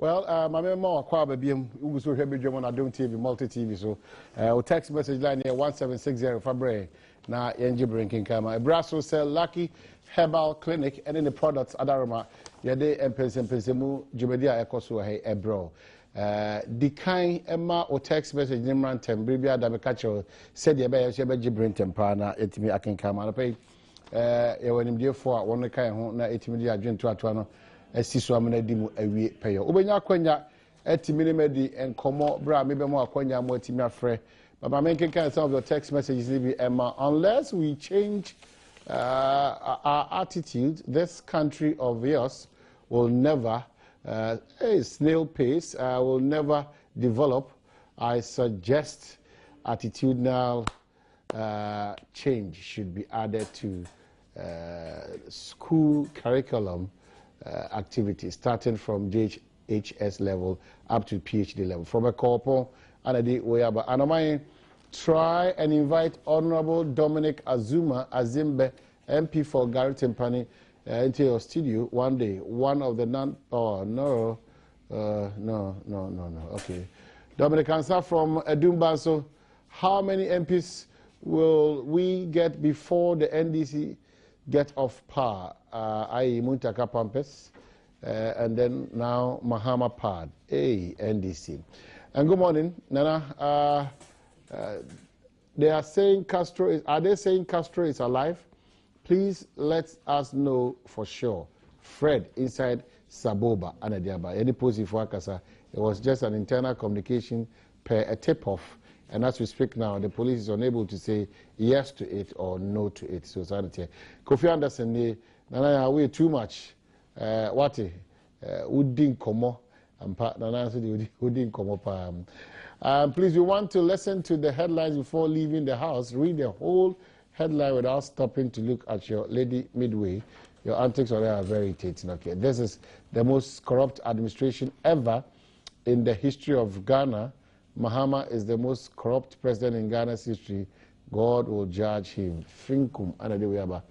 Well, my memo acquire baby, who so heavy German Adom TV, multi TV. So, text message line here 1760 Fabre. Now, Yenji Brinking Kama. Brasso sell Lucky Herbal Clinic and in the products Adaroma. Yade and Pensemu, Jumedia Ecoso, hey, Ebro. The kind Emma or text message Nimran Tembribia Damikacho said, Yabe Jibrin Tempana, Etimi Akin Kama. Pay, when him dear for one kind of Etimedia Jun to Atuano. Esiso amena dimu awie peyo obenya kwanya etimi medi enkomo bra mebe mo akwanya mo etimi afre baba menken kan some of your text messages be Emma, unless we change our attitude, this country of yours will never snail pace will never develop. I suggest attitudinal change should be added to school curriculum activities, starting from JHS level up to PhD level. From a couple, and I try and invite Honorable Dominic Azimbe, MP for Garrett Timpani, into your studio one day. One of the no. Okay, Dominic Ansa from Adom. So, how many MPs will we get before the NDC get off power? I.e. Muntaka Pampes, and then now Mahama Pad, NDC. And good morning, Nana. They are saying Castro is. Are they saying Castro is alive? Please let us know for sure. Fred inside Saboba, Anadiaba. Any positive workers? It was just an internal communication per a tip-off. And as we speak now, the police is unable to say yes to it or no to it. So, Kofi Anderson, Nana, we too much. What? Udin Komo. Nana said, Udin Komo. Please, we want to listen to the headlines before leaving the house. Read the whole headline without stopping to look at your lady midway. Your antics are very irritating. Okay, this is the most corrupt administration ever in the history of Ghana. Mahama is the most corrupt president in Ghana's history. God will judge him. Finkum anadeweba.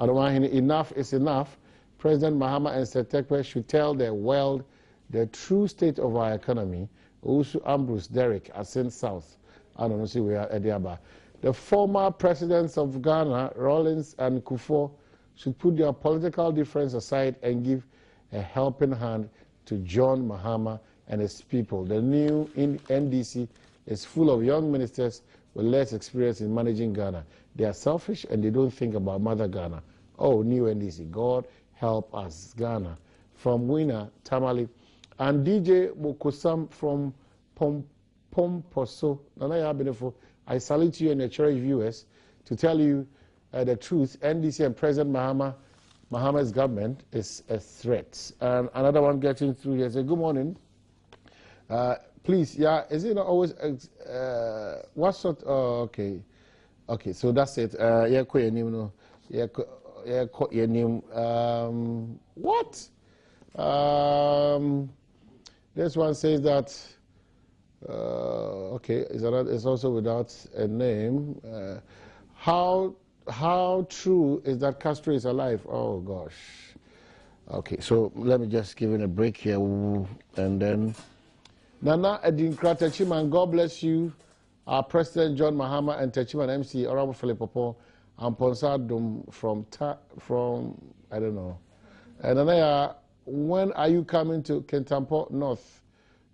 Enough is enough. President Mahama and Setekwe should tell the world the true state of our economy. Also, Ambrose Derrick, Asin South. I don't know, see we are Ediaba. The former presidents of Ghana, Rawlings and Kufuor, should put their political difference aside and give a helping hand to John Mahama and his people. The new NDC is full of young ministers with less experience in managing Ghana. They are selfish and they don't think about Mother Ghana. Oh, new NDC, God help us, Ghana. From Winner, Tamale, and DJ Mokosam from Pomposo. Nanaya Benefo, I salute you and your cherished viewers to tell you the truth. NDC and President Mahama's government is a threat. And another one getting through here say, good morning. Please, yeah, is it not always, what sort, okay, so that's it. Yeah, your name, what? This one says that, okay, it's also without a name. How true is that Castro is alive? Oh, gosh. Okay, so let me just give it a break here, and then Nana Edin Techiman, God bless you. Our President John Mahama and Techiman MC, Honorable Philip Popo, and Ponsadum from I don't know. And then when are you coming to Kentampo North?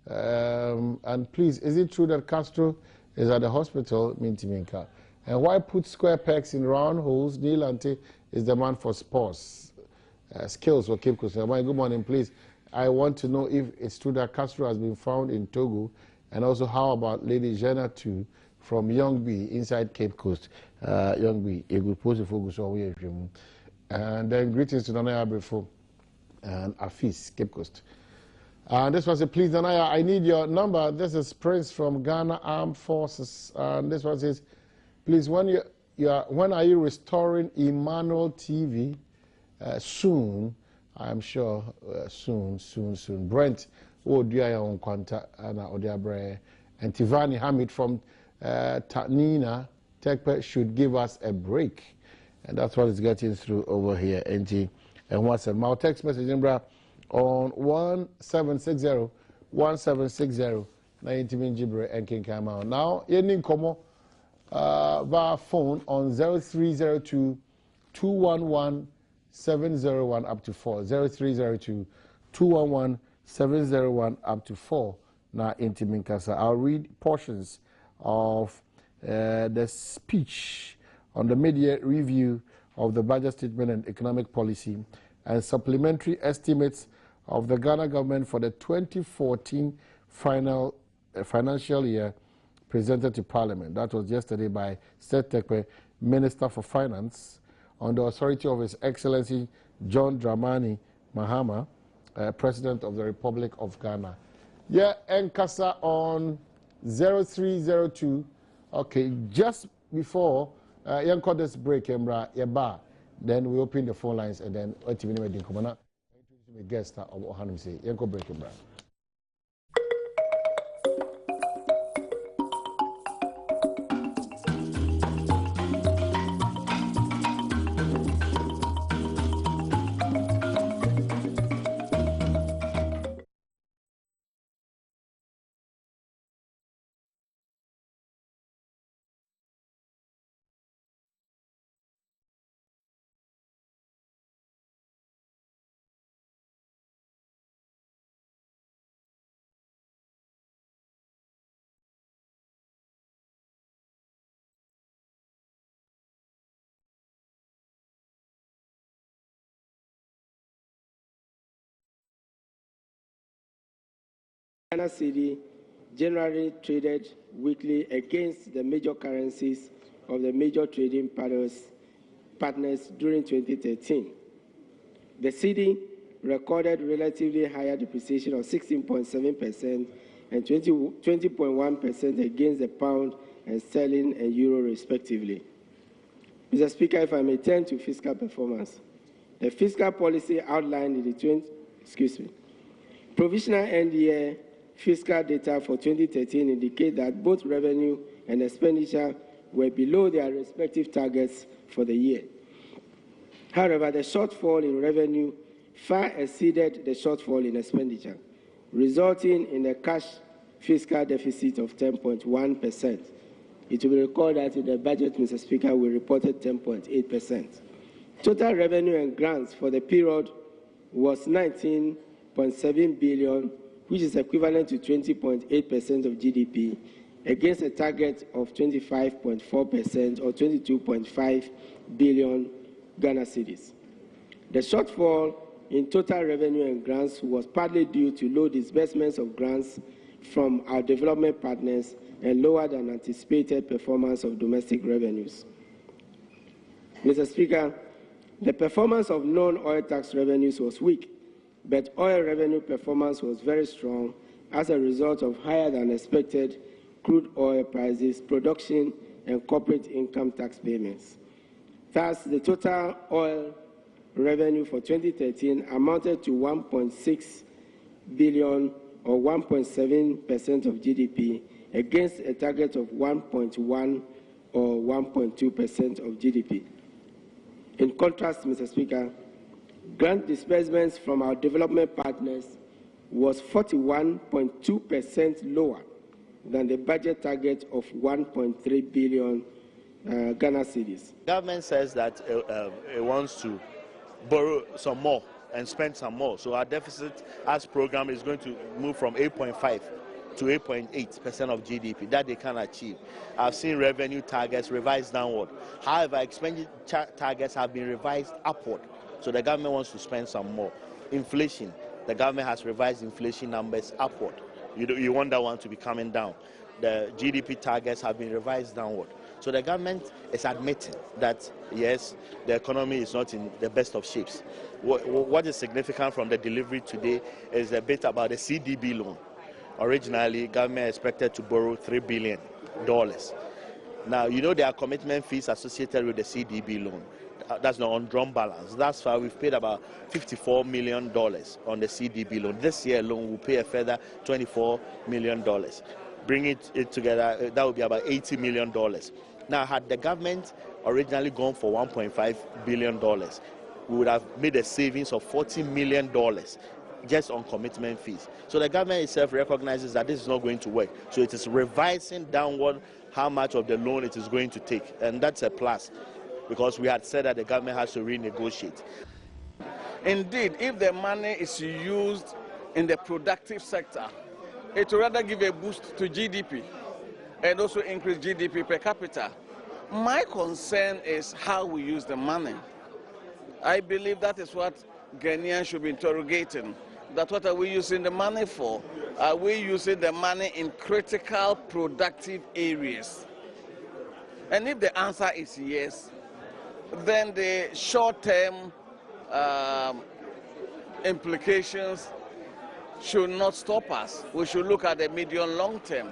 And please, is it true that Castro is at the hospital, Mintiminka? And why put square pegs in round holes? Neil Ante is the man for sports. Skills for Cape Coast. Good morning, please. I want to know if it's true that Castro has been found in Togo, and also how about Lady Jenna too from Young B inside Cape Coast. Young B, a good post of focus away. And then greetings to Nanaya Abrefo and Afis, Cape Coast. And this one says, please, Nanaya, I need your number. This is Prince from Ghana Armed Forces. And this one says, please, when are you restoring Emmanuel TV? Soon. I'm sure soon. Brent, Odiaya Onkwanta, Anna Odiabre, and Tivani Hamid from Tanina Tekpe should give us a break. And that's what is getting through over here. And what's a my text message, on 1760 1760 na yintimi njibre enkinkama. Now yenin komo via phone on 0302 211 701 up to 4 0302 211 701 up to 4 na intiminkasa. I'll read portions of the speech on the media review of the budget statement and economic policy and supplementary estimates of the Ghana government for the 2014 financial year presented to Parliament. That was yesterday by Seth Tekwe, Minister for Finance, on the authority of His Excellency John Dramani Mahama, President of the Republic of Ghana. Yeah, Nkasa on 0302. Okay, just before Yanko this break, then we open the phone lines and then we guest of Ohanum say Yanko break. Ghana cedi generally traded weekly against the major currencies of the major trading partners during 2013. The cedi recorded relatively higher depreciation of 16.7% and 20.1% against the pound and sterling and euro respectively. Mr. Speaker, if I may turn to fiscal performance. The fiscal policy outlined in the provisional end-year fiscal data for 2013 indicate that both revenue and expenditure were below their respective targets for the year. However, the shortfall in revenue far exceeded the shortfall in expenditure, resulting in a cash fiscal deficit of 10.1%. It will be recalled that in the budget, Mr. Speaker, we reported 10.8%. Total revenue and grants for the period was 19.7 billion, which is equivalent to 20.8% of GDP, against a target of 25.4% or 22.5 billion Ghana cedis. The shortfall in total revenue and grants was partly due to low disbursements of grants from our development partners and lower than anticipated performance of domestic revenues. Mr. Speaker, the performance of non-oil tax revenues was weak, but oil revenue performance was very strong as a result of higher than expected crude oil prices, production, and corporate income tax payments. Thus, the total oil revenue for 2013 amounted to 1.6 billion or 1.7% of GDP against a target of 1.1 or 1.2% of GDP. In contrast, Mr. Speaker, grant disbursements from our development partners was 41.2% lower than the budget target of 1.3 billion Ghana cedis. Government says that it wants to borrow some more and spend some more. So our deficit as program is going to move from 8.5 to 8.8% of GDP that they can achieve. I've seen revenue targets revised downward. However, expenditure targets have been revised upward. So the government wants to spend some more. Inflation, the government has revised inflation numbers upward. You want that one to be coming down. The GDP targets have been revised downward. So the government is admitting that, yes, the economy is not in the best of shapes. What is significant from the delivery today is a bit about the CDB loan. Originally, government expected to borrow $3 billion. Now, there are commitment fees associated with the CDB loan. That's the undrawn balance. That's why we've paid about $54 million on the CDB loan. This year alone, we'll pay a further $24 million. Bring it together, that would be about $80 million. Now, had the government originally gone for $1.5 billion, we would have made a savings of $40 million, just on commitment fees. So the government itself recognizes that this is not going to work. So it is revising downward how much of the loan it is going to take. And that's a plus, because we had said that the government has to renegotiate. Indeed, if the money is used in the productive sector, it will rather give a boost to GDP and also increase GDP per capita. My concern is how we use the money. I believe that is what Ghanaians should be interrogating. That what are we using the money for? Are we using the money in critical productive areas? And if the answer is yes, then the short-term implications should not stop us. We should look at the medium long term.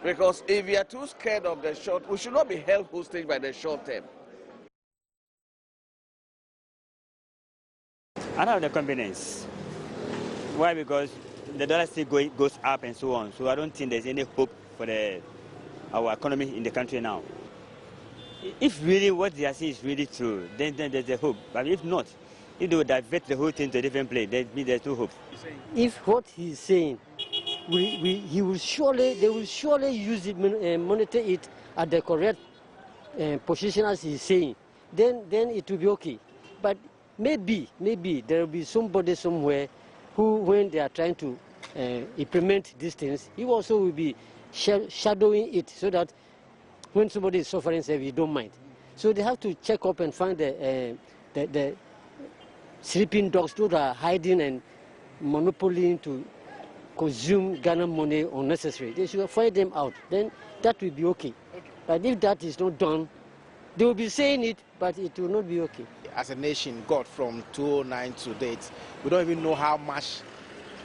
Because if we are too scared of the short, we should not be held hostage by the short term. I don't have the confidence. Why? Because the dollar still goes up and so on. So I don't think there's any hope for our economy in the country now. If really what they are saying is really true, then there's a hope. But if not, if they will divert the whole thing to a different place, there's no hope. If what he's saying, they will surely use it, monitor it at the correct position as he's saying, then it will be okay. But maybe there will be somebody somewhere who, when they are trying to implement these things, he also will be shadowing it, so that when somebody is suffering, say, we don't mind. So they have to check up and find the sleeping dogs that are hiding and monopolying to consume Ghana money unnecessary. They should find them out. Then that will be okay. But if that is not done, they will be saying it, but it will not be okay. As a nation, got from 2009 to date, we don't even know how much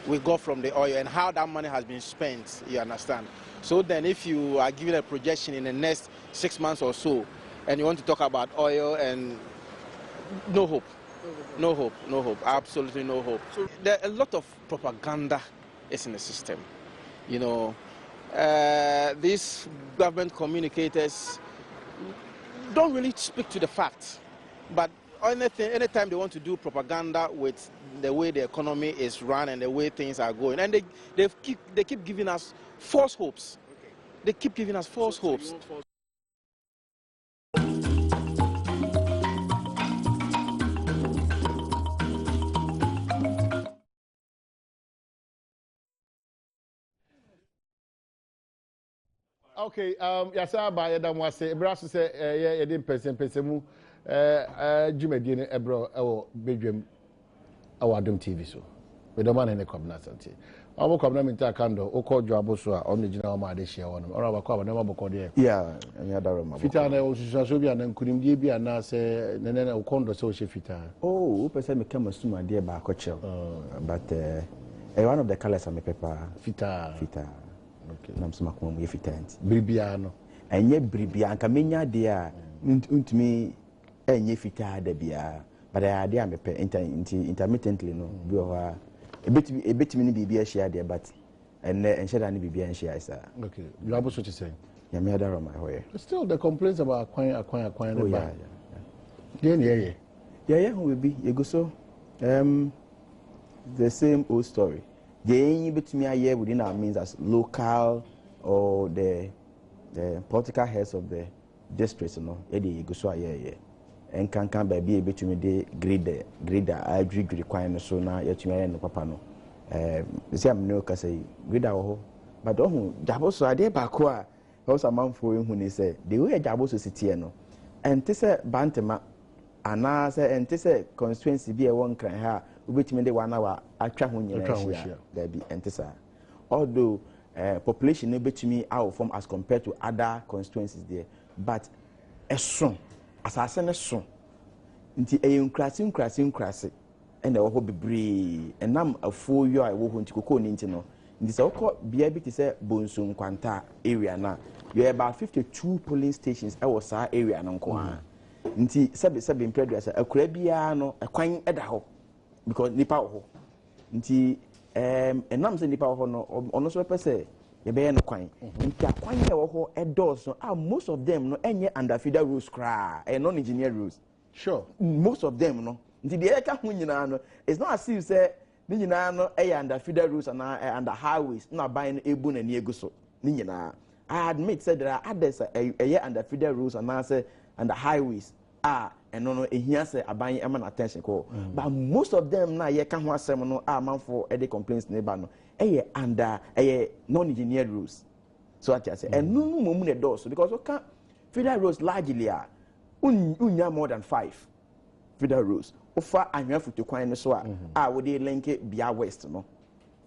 we got from the oil and how that money has been spent, you understand? So then if you are given a projection in the next 6 months or so, and you want to talk about oil, and no hope, absolutely no hope. So there are a lot of propaganda is in the system. You know, these government communicators don't really speak to the facts, but anytime they want to do propaganda with the way the economy is run and the way things are going, and they keep giving us false hopes. They keep giving us false hopes. Okay, yasa ba Adom wase Brasso say ye dey person mu djumadi ne ebro ewo Badwam Adom TV so. We don't want any kwabna sante. Obo kwabna minta kando okojo aboso a onu gina o ma de hye wono. Ora ba kwabna ma boko de. Yeah, anya daro ma. Fita na o susu so bia na nkunimdie bia na se nene okondo se o hye fita. Oh, o pese me kama suma de ba akọchel. But one of the colors am pepper Fita. Okay. Nam suma kuma mu fita anti. Bribia no. Enye bribia anka menya de a untumi enye fita da bia. But I dey am pe intermittently no bi o ha ebetimi ni bibia share there, but ensheda ni bibia share isa. Okay, you are supposed to say. Yeah, me adaro my hoye. Still the complaints about acquire. Oh yeah. Yeah, who will be you go so the same old story. The only between here within our means as local or the political heads of the districts, you know, you go so yeah. And can be between the grader I agree requirement so now yet you no papa no. The same no can say grader ho. But don't jabo so ade back wa also man for who they say the way jabo so sit here no. And this bantema ana say and this constituency be a one cran ha ubetimi de 1 hour atwa ho nyina there be entisa although population no betimi out from as compared to other constituencies there, but eson asase ne so nti enkrasi and the ho bebre enam afuo yo a wo ho nti kokko ni nti no nti se okọ bia bi ti se Bonsu Nkwanta area na you about 52 polling stations e wo sa area no nko ha nti sebe impredu say akura bia no ekwan eda ho because nipa ho nti enam se nipa ho no ono so pese ye be no kwan nti akwan ye ho edoso most of them no enye under federal rules kra non engineer rules. Sure, most of them no nti de eka ho nyina no it's not as if say ni nyina no under feeder roads and under highways na buying ebu na ni egu so ni nyina. I admit said there are others under feeder roads and say under highways and no ehia say aban eman attention call. But most of them na ye kan ho asem no man for any complaints neighbor no under non-engineered roads. So I say and no mu na do so because okay feeder roads largely unya more than 5 feeder roads. Ofa anhwafu to kwan no so we dey link Bia West no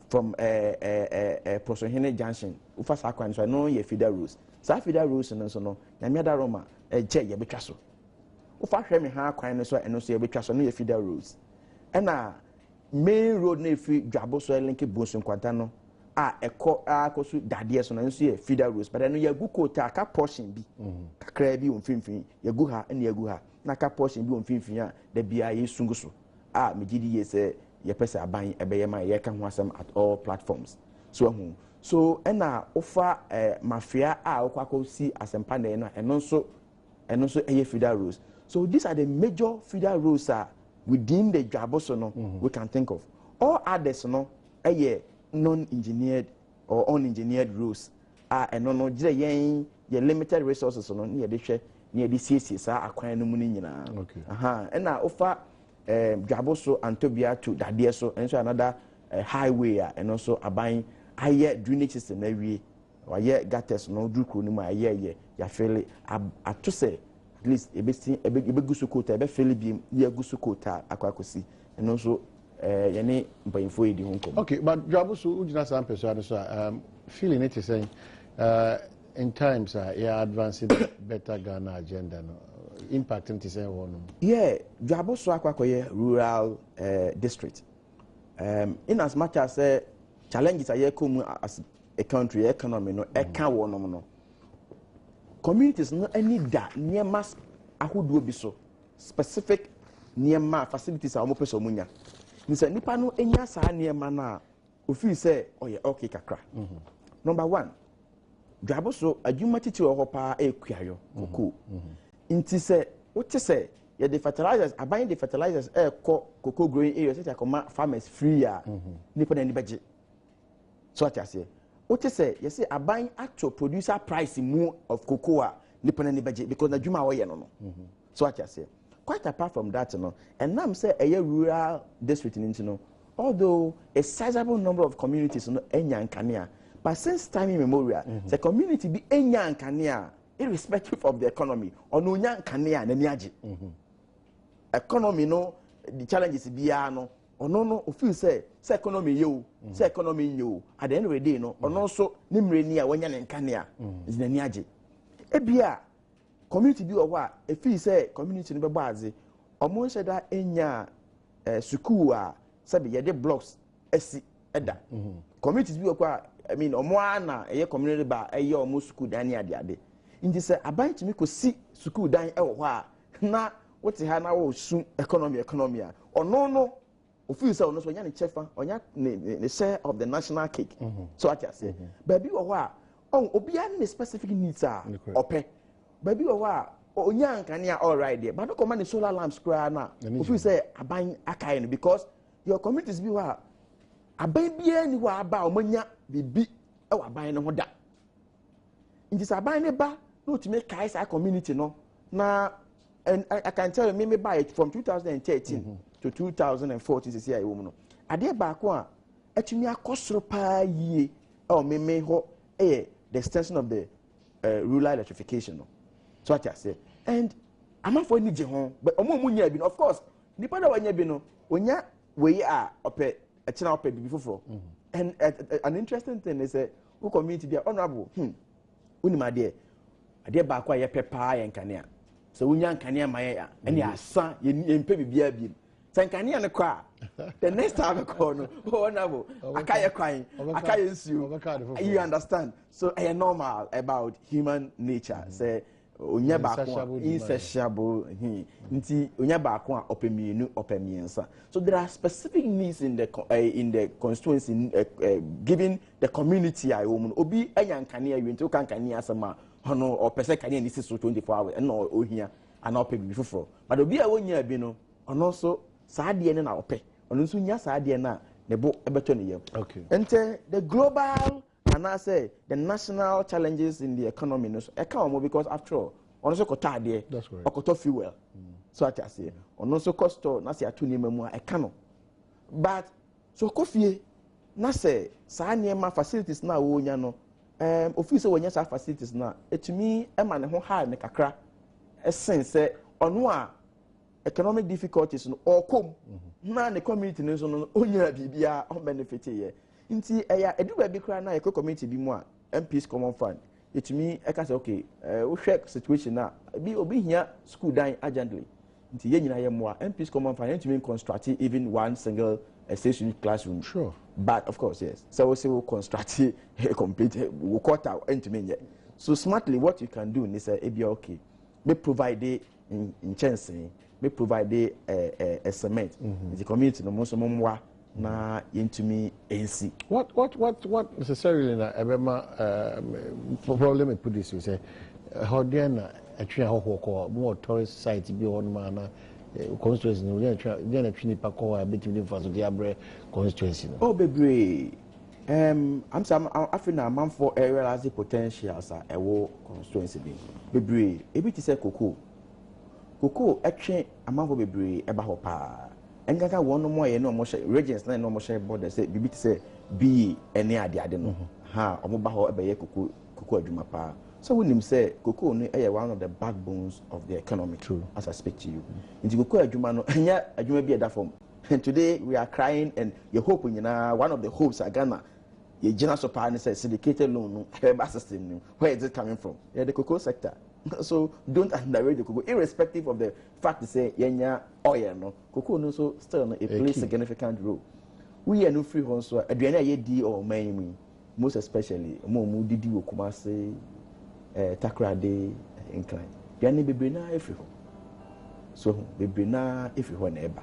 from Prosohene Junction. Ufa sa kwan so no ye feeder roads. Sa feeder roads no so no nyame da Roma je ye betwa so. Ufa hwe me ha kwan no so eno so ye betwa so no ye feeder roads. Na main road na fi Dwabo so link Bonsun kwanta no eko akosu dade so no so ye feeder roads. But no ye gu kota ka portion bi kakra bi onfimfin ye gu ha na ye gu ha na ka portion bi onfimfin a da bia ye sungu so megidi ye se ye pese aban ebeye ma ye ka ho asem at all platforms so na ofa mafia okwako si asempa na no eno so eye feeder roads. So these are the major feeder roads within the Dwaboso no we can think of. All others no non-engineered or unengineered roads eno no jire yen ye limited resources no ye de hwe ne de siesie sa akwan no mu ni nyina. Na ofa Dwaboso Antobia to dade so and so another highway and also aban aye drainage system na wie waye gutters no dukro no mu aye ya fele ato say at least ebegusu kota ebe fele bi ye gusu kota akwakosi and also yene mpanfo edi honkom. Okay, but Dwaboso ujina some person so feeling it is saying in times advancing better Ghana agenda no impacting to say one. Yeah, Dwaboso akwakoye rural district. In as much as challenges are come as a country economy no one no. Communities no any that near mass ahodo bi so specific near facilities are omo munya. Nse nipa no enya saa near na ofi say oye okay kakra. Number 1, Dwaboso adwuma titi wo pa ekuayo koko. Inti say what say yeah, the fertilizers, I buy the fertilizers cocoa growing areas, such as farmers free nipa na budget. So what I say, what you say, you say I buy actual producer price more of cocoa nipa na budget because na juma wa no. So what I say, quite apart from that no, and now say a rural district in no, although a sizable number of communities no enya nkania, but since time immemorial, the community be enya nkania irrespective of the economy or no nya nkania na niaje. Economy no the challenges bia no no feel say economy you say economy you at the end of the day no ono so nimre ni a wanya ne nkane is na niaje e bia community bi owa e feel say community no be baaze omo se da enya school sabe ye de blocks esi eda communities bi okwa I mean omo ana eye community ba eye omo school dan ni ade nti say aban timi ko si school dan e wo ho na what he had now soon economy or no feel so no so nya ne chefa onya ne share of the national cake. So what I say baby o obia ne specific needs ope baby o onya nkania all right there but no come the solar lamps cry na feel say aban akai no because your communities bi wa aban bia ni wa aba omanya bibi e wa aban no ho da nti sa aban ne ba no to make kai sa community no na. And I can tell you, maybe by it from 2013 to 2014, this year, woman. I did back one. Actually, I cost per year. Oh, me ho the extension of the rural electrification. So what I say, and I'm not for any home, but of course, depending on your bino, when ya we are up a channel before. And an interesting thing is that who community they are honorable. My dear, I did back one pepper and cania. So when young Kanya Maya and your son, you pay be a beam. Sankania and a cry. The next time I call no, I can't crying. I can't sue. You understand? So I normal about human nature. Say, insatiable. So there are specific needs in the constituency giving the community a woman. Obi a young Kanya, you into Kanya sama. Hono or person can need so 24 hours and no here and I'll pay before. But obi a 1 year bino and also sad na ope. On so nya sad na ne bo ebeto ne yam. Okay. And the global and I say the national challenges in the economy no so e ka omo because after all ono so kota ade that's right. okoto fuel. So I say ono so cost na se ato niam mu a e ka no. But so kofie na say saa niam facilities na wo nya no office wo nya saa facilities na etumi e ma ne ho high ne kakra esen say ono a economic difficulties no or come na the community no so no onya bibia on benefit here nti eya edu ba bi kra na eco community bi mu a MPs common fund etumi e ka say okay wo hwek situation na bi obi hia school dan urgently nti ye nyina ye mo a MPs common fund etumi construct even one single station classroom. Sure. But of course yes so we say we construct a complete we quarter etumi ye so smartly what you can do is e be okay me provide in chancing me provide a cement the community no most momwa na yentumi ensi what necessarily na ebema problem I put this you say how then atwe ho more tourist site bi on na constituency no then atwe ni pako a betimi for so the abre constituency no oh bebre I'm some African man for realize the potentials a ewo constituency bi bebre ebi ti say Koko etwe amanfo bebre eba ho pa engaka won mo ye no mo hye regions na no mo hye border say bibi ti say bi ene ade no ha omo ba ho ebe ye koko adwuma pa so wonim say koko no one of the backbones of the economy. True. As I speak to you nti koko adwuma no enya adwuma bi eda form and today we are crying and you hope one of the hopes are Ghana ye gina so pa say syndicated loan no eba system no where is it coming from the cocoa sector. So don't underrate the cocoa, irrespective of the fact to say yenya oil no cocoa no so still no, it plays a significant role. We are no free home so aduane ye di or man most especially mo didi wo Kumasi Takrade incline. Aduane bebre na every home. So bebre na every home na eba.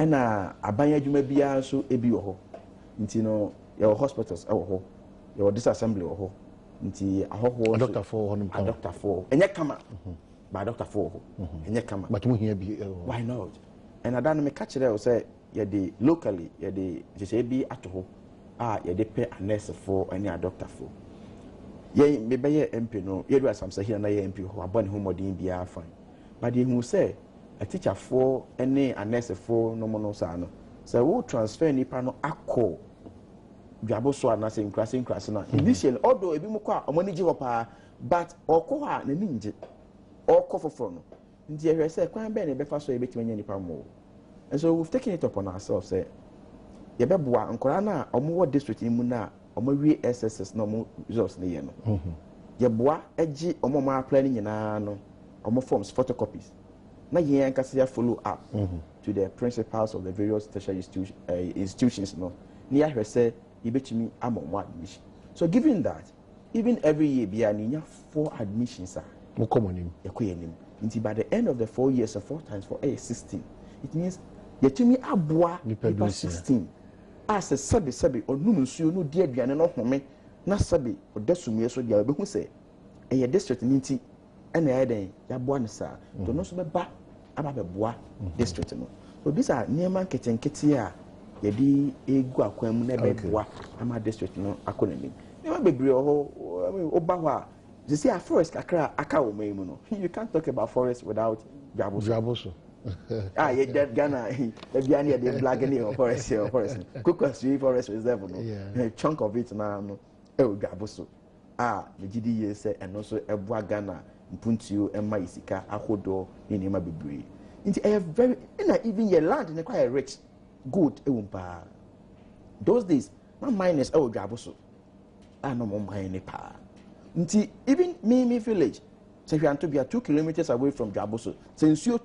Na abanya adwuma bia so ebi wo ho. Nti no your hospitals e wo ho. Your disassembly wo ho. Nti ahoho doctor for honum kama doctor for enye kama ba doctor for enye kama but mu hia bi why not and adan me catch there say ye dey locally ye dey je bi atoho ye dey pay a nurse for any a doctor for ye me be ye MP no ye do asam say here na ye MP ho abone ho modin bia fine but ye hu say a teacher for any a nurse for no mo no sa no say wo transfer nipa no akọ Jabo so na say nkrase na initially although ebi mu kwa omani ji hopa but okọ ha na ninje okọ foforo no ndi ehwe say kwan be na be fa so ebetime nya nipa mo and so we've taken it upon ourselves say ye beboa nkora na omo district mu na omo wi SSS na omo results ne ye no ye boa agi omo ma apply ni nyina no omo forms photocopies na ye yankase ya follow up to the principals of the various tertiary institutions no ni ahwe say ibetimi amon admission. So given that, even every year bia ninya 4 admissions are mo komonim ekoyenim. Nti by the end of the 4 years of 4 times 4 is 16. It means yetimi aboa nipa 16. As a sabi onum nsuo no di aduane no home na sabi odasumie so dia behu se eye district nti ena ya den ya boa ne sa to no so beba aba beboa district no. So these are neman ketenkete a yedi egu akwan mu na beboa ama district no akonomi neman bebre oba ho a you see a forest kakra aka wo mai mu no you can't talk about forest without Jaboso. Yeah, Ghana the biani the black any forest Kukwasui forest reserve no a chunk of it na no Jaboso the GDA say and also eboa Ghana mpuntuo emma isika ahodo ni nema bebre nti very even your land is quite rich good ewumpa those days my mine is Jaboso no more mine pa nti even me village say we want to be 2 kilometers away from Jaboso since you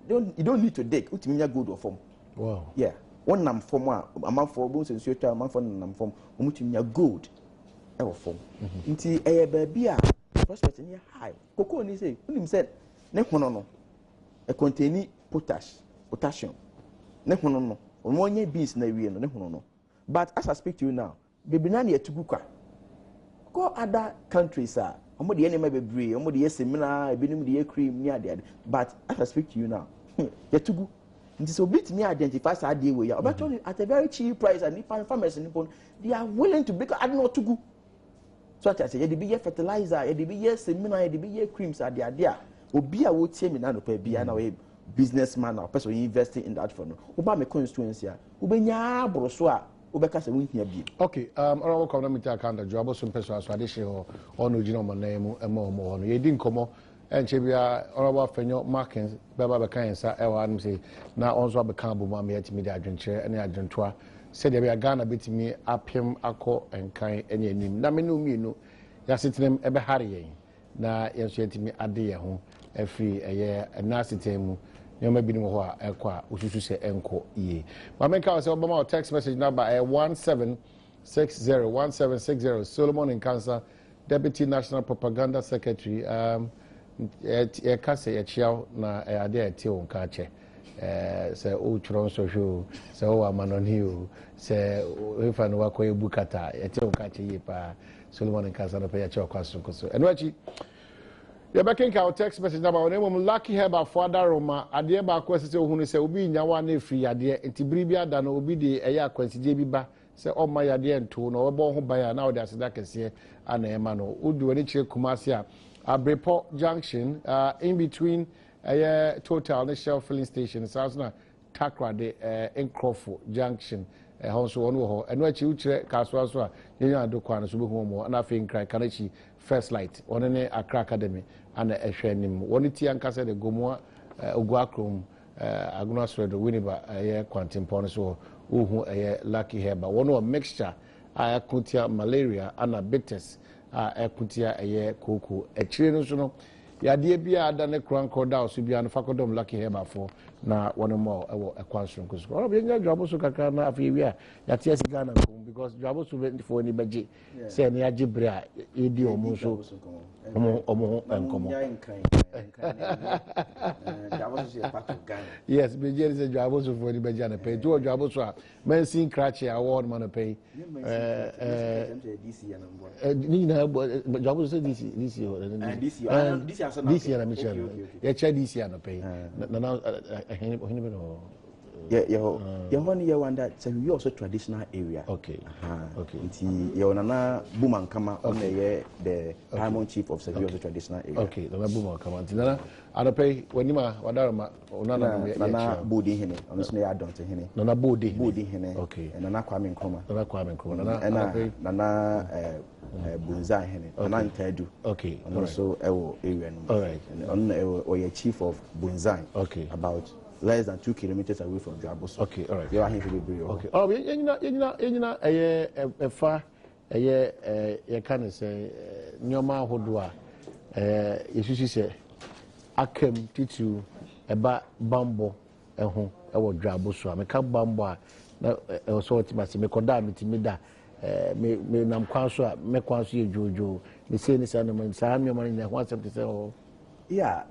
don't need to dig utiminya good or form. Wow. Yeah, one nam form a man for bones and suit a man for nam form umutinya good ever form nti baby a prospect near high cocoa ni say unim said ne hono no e contain potassium ne hono no onye beans na wie no ne hono no but as I speak to you now baby na ne atuguka go other countries are omo de enema bebre omo de semina ebinim de cream ni ade but as I speak to you now yatugu nti so bit me identify say dey we ya obeto at a very cheap price and farmers in they are willing to break add not to go so I say you dey be fertilizer you dey be seminar you dey be creams at there obi a wo tie me na no pa bia na we businessman or person investing in that for no oba me constituency a obenya abro so a obeka se won hia bi. Okay, honorable community account job so person so ade she ho ono gina mo na emu emo no ye di nkomo enche bia honorable Fenyo Markins baba be kan sa e wa am say na onso abeka aboma me yatimi de adwenkyere ene adwentoa se de bia Ghana betimi apem akọ enkan ene anim na me no mienu ya sitinem ebe hare yen na yenso yatimi ade ye ho efi eye na sitemu nyoma bi no ho a ekọ a osusu se enko ye ma menka o se obama text message number 1760 Solomon in Cancer Deputy National Propaganda Secretary e ka se ye chiao na ade ete won ka che se o chron so hwo se o amanoni o se o fa no wakoye bukata ete won ka che ye pa Solomon in Cancer no pe ya che okwaso koso eno achi ya back our text message number on name lucky heba for Roma ade ba kwese se ohunu se obi nyawa na free ade entibiri bi ada no obi de eya kwansije bi ba se o ma yade ento no obo ho ban ya na ode aseda kese ana ema no odu ani chire Kumasi a Abrepo Junction in between Total and Shell filling station south na Takra de Encrofo Junction so one ho eno achi uchire kaswa so a yenya adokwa na so be hu mo na fe nkrai kanachi first light one ne Accra Academy ana ehwe nim one ti ankasa de gomo ogwakrom aguna sredo winiba kwantimpo so uhu lucky heba one o mixture akutia malaria ana bitters akutia koko echire no so no yade bia ada ne kranko da so bia no fakodom lucky heba for na one more ewo ekwanson ko so obi nya job so kakra na afi wi a yate asi Ghana ko because job so for ni beje say na age bra edi omo so omo enkomo yes beje is job so for ni beje na pay to job so a man sin crache award man pay ni na job so this na mission ya cha this na pay na you wonder so we also traditional area. Okay. Okay. You na Buma Nkama on the Paramount Chief of Security traditional area. Okay, na Buma Nkama. Nana anapay wenima wadarama na Bodi hene. Honestly I don't hene. Nana Bodi hene. Okay. Nana Kwame Nkrumah. Nana Bunza hene. Nana Ntedu. Okay. And also ewo area no. All right. And on chief of Bunza. Okay. About less than 2 kilometers away from Jabos. Okay, all right. You are here to be brave. Okay. Oh, you far you can say nyoma hodwa yesusi say akem titu eba bambo eho ewo Jabos a meka bambo a na so otimasi mekoda mitimida me nam kwanso a me kwanso ye jojo me say ni sa no man sa nyoma ni ho asem te say oh. Yeah,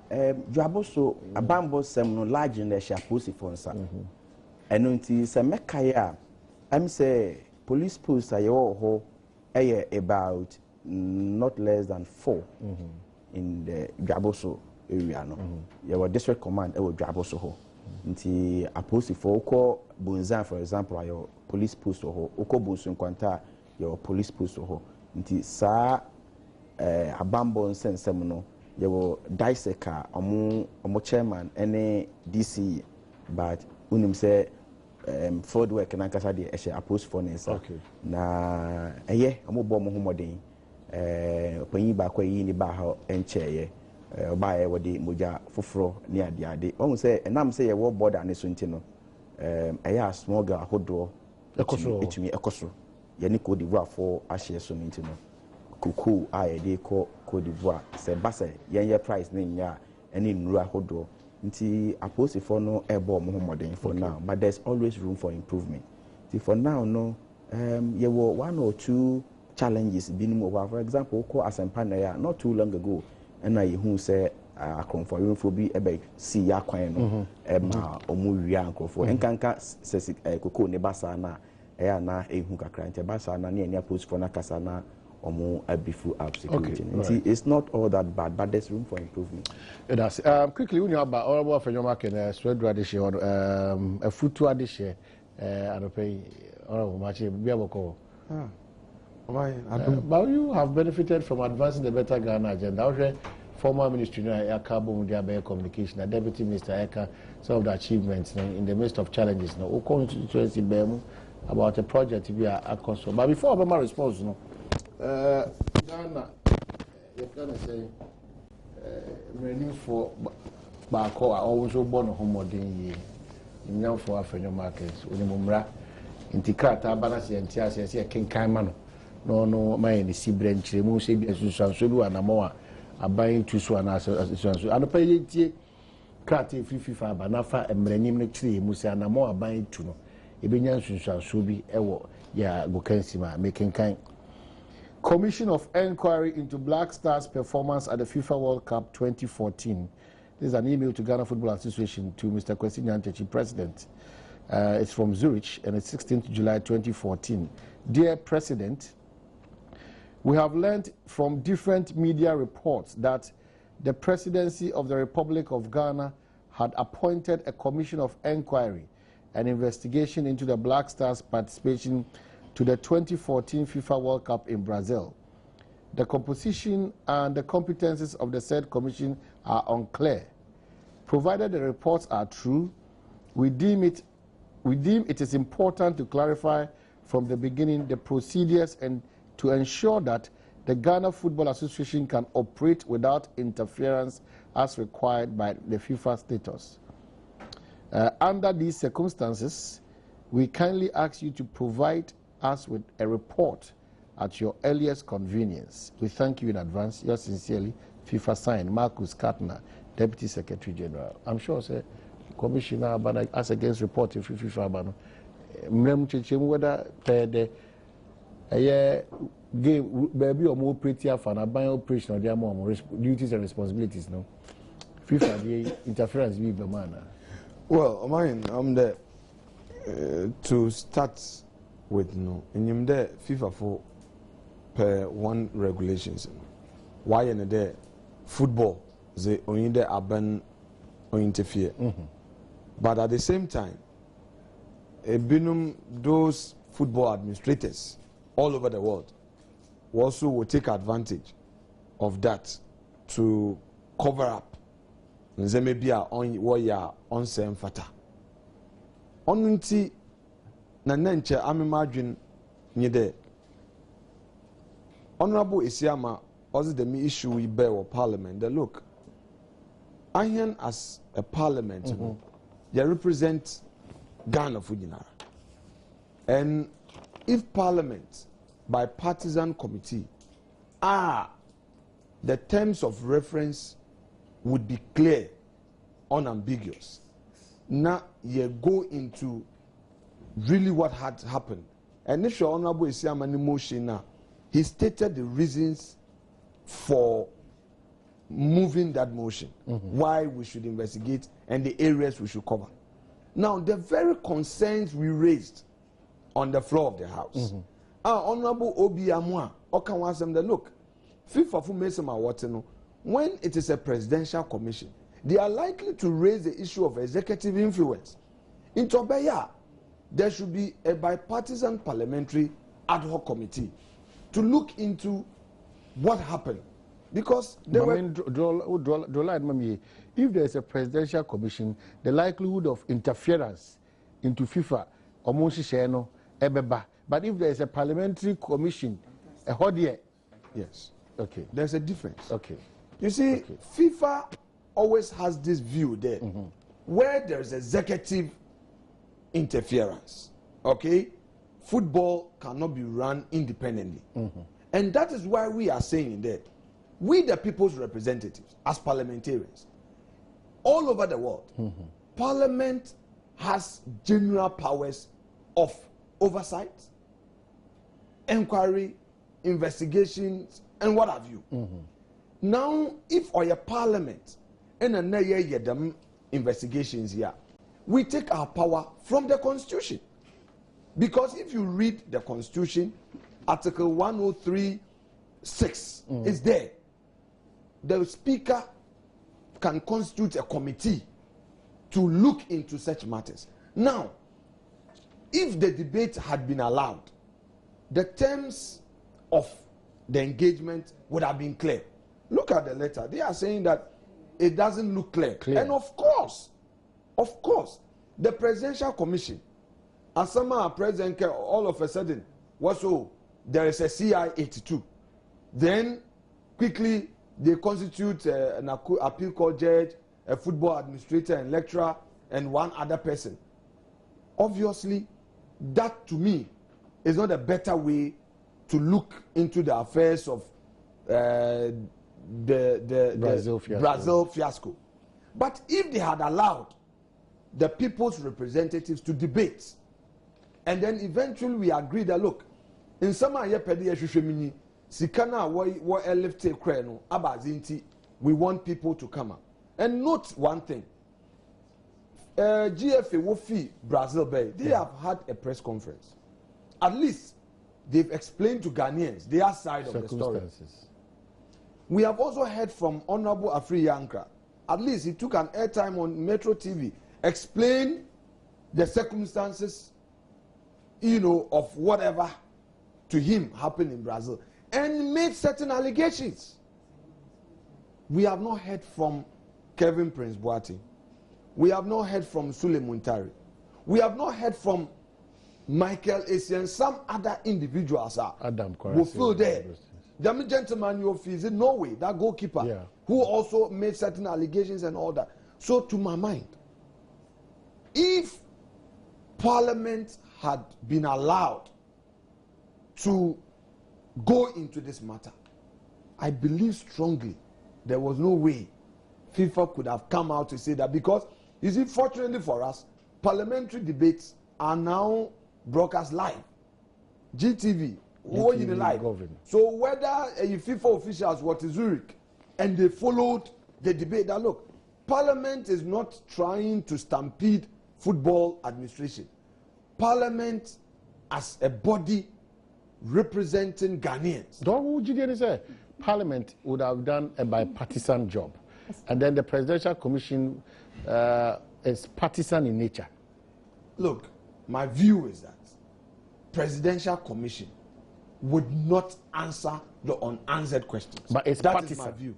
Jaboso abambo sem no large in the shaposi fonsa. And until se mekaya I'm say police posts are ho about not less than 4 in the Jaboso area no. Your district command Jaboso ho. Until a post for Oko Bunza, for example, your police post ho Oko Bunsun Kwanta your police post ho. Until sa abambo sen semno you Daiseka omo chairman any DC but unim say forward work na kasa de ehye post for nsa okay na omo bo mo homoden panyi ba kwa yi ni ba ha encheye ba ye wode moja foforo ni ade on say enam say ye wo border ne so ntino small girl ahodo ekoso ye ni Cote d'Ivoire for ahye so ntino kuku de ko Cote d'Ivoire se base yen price ne nya any nuru ahodo nti aposi for no ebo mo modern for now but there's always room for improvement. See for now no you were 1 or 2 challenges been over. For example ko asempa na ya not too long ago and I who say akonfo for be ebe see ya kwan no ma omu wi ankofo enkanka se koko ne basa na na ehu kakra nte basa na ne nya post for na kasa na omo abifu up security. Okay, right. It's not all that bad, but there's room for improvement. It does. Quickly, we know about Honorable Fenyoma can spread radish on a food to dish. I don't pay Honorable Machi Biaboko. But you have benefited from advancing the Better Ghana agenda. Former Minister Eka Bomudia Communication, the Deputy Minister Eka, some of the achievements in the midst of challenges. No, constituency Bemu about a project to be a console. But before my response, no, Ghana, you can say, running for Bako, I also born a homodin ye. In young for African markets, with the Mumra, in Tikata, Banasi, and Tias, a king Kaimano. No, my any sea branch, Musi, as you shall do, and a more. Abaying to so and as and pay crate FIFA, but nafa and Brenim tree, Musa and more abaying to no. Ebinian shall be ewo, ya Bukensima, making kind. Commission of Inquiry into Black Stars' performance at the FIFA World Cup 2014. This is an email to Ghana Football Association to Mr. Kwesi Nyantakyi, President. It's from Zurich and it's 16th July 2014. Dear President, we have learned from different media reports that the Presidency of the Republic of Ghana had appointed a commission of inquiry and investigation into the Black Stars' participation to the 2014 FIFA World Cup in Brazil. The composition and the competences of the said commission are unclear. Provided the reports are true, we deem it is important to clarify from the beginning the procedures and to ensure that the Ghana Football Association can operate without interference as required by the FIFA status. Under these circumstances, we kindly ask you to provide us with a report at your earliest convenience. We thank you in advance. Yours sincerely, FIFA signed, Marcus Katner, Deputy Secretary General. I'm sure, sir, Commissioner Abana, as against reporting FIFA Abana, whether game baby or more pretty for an buying operation or their more duties and responsibilities. No, FIFA the interference be the man. Well, I'm there to start with. No, in there FIFA for per one regulations. Why in there football they only there aban or interfere. But at the same time, those football administrators all over the world also will take advantage of that to cover up. Nze maybe on waya on same fata. Onunti na nenche amimadwin nyede. Honorable Isiama also the issue we bear with Parliament. That look, Ayan as a Parliament, they represent Ghana Fujinara. And if Parliament, by partisan committee, the terms of reference would be clear, unambiguous. Now you go into really what had happened. And if your Honorable Isiama motion now, he stated the reasons for moving that motion, why we should investigate and the areas we should cover. Now, the very concerns we raised on the floor of the House. Honorable Obi Amwa, look, FIFA for Mesema Wateno, when it is a presidential commission, they are likely to raise the issue of executive influence. In Tobeya, there should be a bipartisan parliamentary ad hoc committee to look into what happened. Because if there is a presidential commission, the likelihood of interference into FIFA, but if there is a parliamentary commission, a hodie. Yes. Okay. There's a difference. Okay. You see, FIFA always has this view there, where there is executive interference. Okay? Football cannot be run independently. And that is why we are saying that we, the people's representatives, as parliamentarians, all over the world, Parliament has general powers of oversight, inquiry, investigations, and what have you. Now, if our Parliament and them investigations here, we take our power from the Constitution. Because if you read the Constitution, Article 103, 6 is there. The speaker can constitute a committee to look into such matters. Now, if the debate had been allowed, the terms of the engagement would have been clear. Look at the letter. They are saying that it doesn't look clear. And of course, the Presidential Commission, as some president, all of a sudden, there is a CI 82. Then, quickly, they constitute an appeal court judge, a football administrator and lecturer, and one other person. Obviously, that to me is not a better way to look into the affairs of the Brazil fiasco. But if they had allowed the people's representatives to debate, and then eventually we agreed that, look, in some we want people to come up. And note one thing. GFA Wofi Brazil Bay, they have had a press conference. At least they've explained to Ghanaians their side of the story. We have also heard from Honorable Afri Yankra. At least he took an airtime on Metro TV, explained the circumstances, of whatever to him happened in Brazil, and made certain allegations. We have not heard from Kevin Prince Boateng. We have not heard from Sule Muntari. We have not heard from Michael Essien and some other individuals Adom who feel there. The gentleman you is in Norway, that goalkeeper, who also made certain allegations and all that. So to my mind, if Parliament had been allowed to go into this matter, I believe strongly there was no way FIFA could have come out to say that, because, you see, fortunately for us, parliamentary debates are now broadcast live. GTV live. So whether FIFA officials were to Zurich and they followed the debate, that look, Parliament is not trying to stampede football administration. Parliament as a body representing Ghanaians. Don't would you say Parliament would have done a bipartisan job, and then the Presidential Commission is partisan in nature. Look, my view is that Presidential Commission would not answer the unanswered questions. But it's that partisan. Is my view.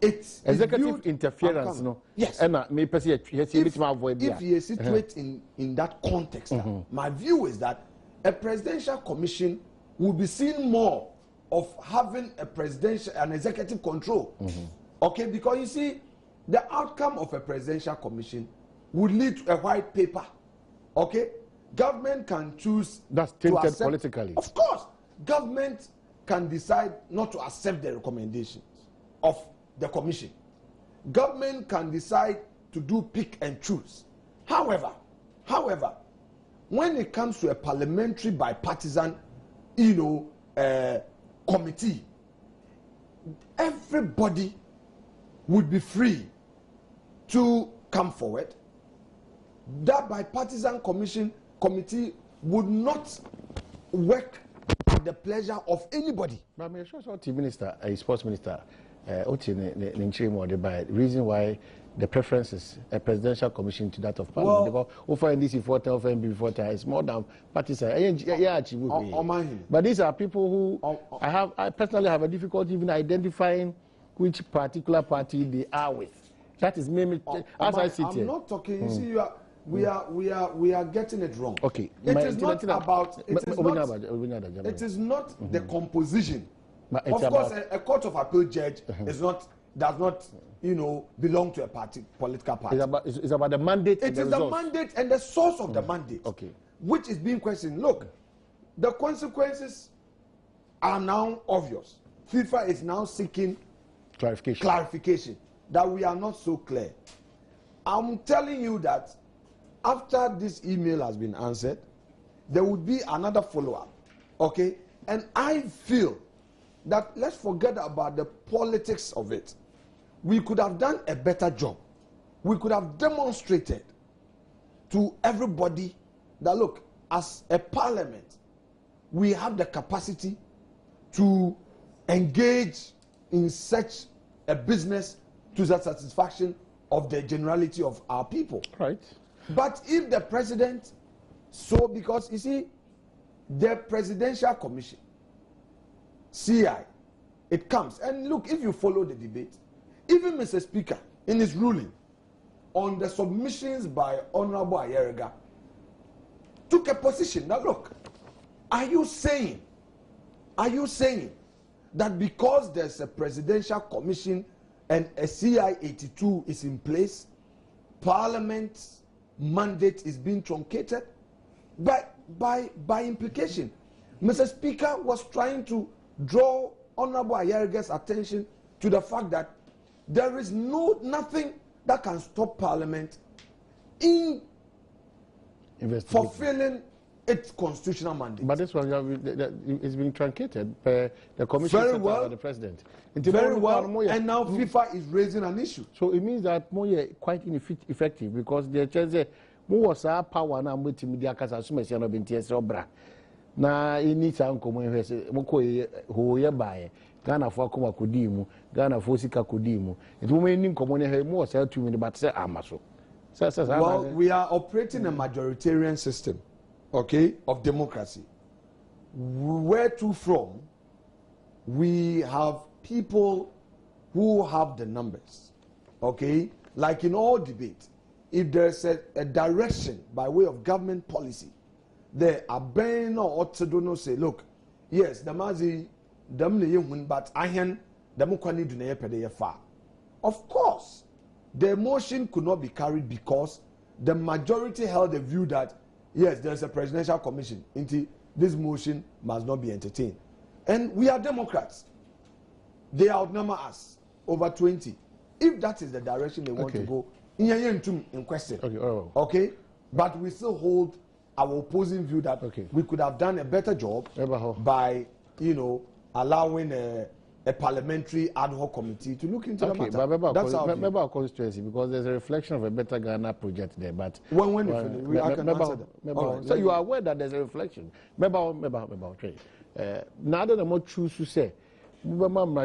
It's executive interference, no? Yes. If you situate in that context, my view is that a Presidential Commission will be seen more of having an executive control. Okay, because you see, the outcome of a Presidential Commission would lead to a white paper. Okay, government can choose. That's tainted politically. Of course, government can decide not to accept the recommendations of the commission. Government can decide to do pick and choose. However, when it comes to a parliamentary bipartisan, committee, everybody would be free to come forward. That bipartisan committee would not work at the pleasure of anybody. But I'm sure TV minister, a sports minister, the reason why the preference is a presidential commission to that of parliament. Because over NDC 40, over NB 40, it's more than partisan. But these are people who I personally have a difficulty even identifying which particular party they are with. That is mainly as I sit here. I'm not talking. You see, we are getting it wrong. Okay, it is not about. It is not the composition. Of course, a court of appeal judge does not belong to a political party. It's about the mandate. It is the mandate and the source of the mandate, which is being questioned. Look, the consequences are now obvious. FIFA is now seeking clarification that we are not so clear. I'm telling you that after this email has been answered, there would be another follow-up. Okay, and I feel that let's forget about the politics of it. We could have done a better job. We could have demonstrated to everybody that, look, as a parliament, we have the capacity to engage in such a business to the satisfaction of the generality of our people. Right. But if the president, so because you see, the Presidential Commission, CI, it comes. And look, if you follow the debate, even Mr. Speaker, in his ruling on the submissions by Honorable Ayerega, took a position. Now look, are you saying that because there's a Presidential Commission and a CI 82 is in place, Parliament's mandate is being truncated? By implication, Mr. Speaker was trying to draw Honorable Ayerega's attention to the fact that there is nothing that can stop Parliament in fulfilling its constitutional mandate. But this one is being truncated by the commission very well, by the president. Very well, and now FIFA is raising an issue. So it means that more quite ineffective because the chance more power na mo timi dia kasa so mesia no bintie se obra na ini sa nkomo hwese mo ko ho ye bae Ghana fo akoma kodi mu Ghana fo sika kodi mu nti mo ni nkomo ne he mo sa 2 minutes but say amaso. Well, we are operating a majoritarian system, okay, of democracy. Where to from? We have people who have the numbers, okay? Like in all debate, if there's a direction by way of government policy, the Abeno or Tsedono say, look, yes, the Mazi, but I can the Mukwani do not pay far. Of course, the motion could not be carried because the majority held the view that, yes, there's a presidential commission, until this motion must not be entertained. And we are Democrats. They outnumber us over 20. If that is the direction they want to go, in question. Okay? But we still hold our opposing view that we could have done a better job by, allowing a parliamentary ad hoc committee to look into the matter. But that's our constituency, because there's a reflection of a better Ghana project there. But when you finish, I can answer that. So you are aware that there's a reflection. Now that I'm not choose to say, Ghana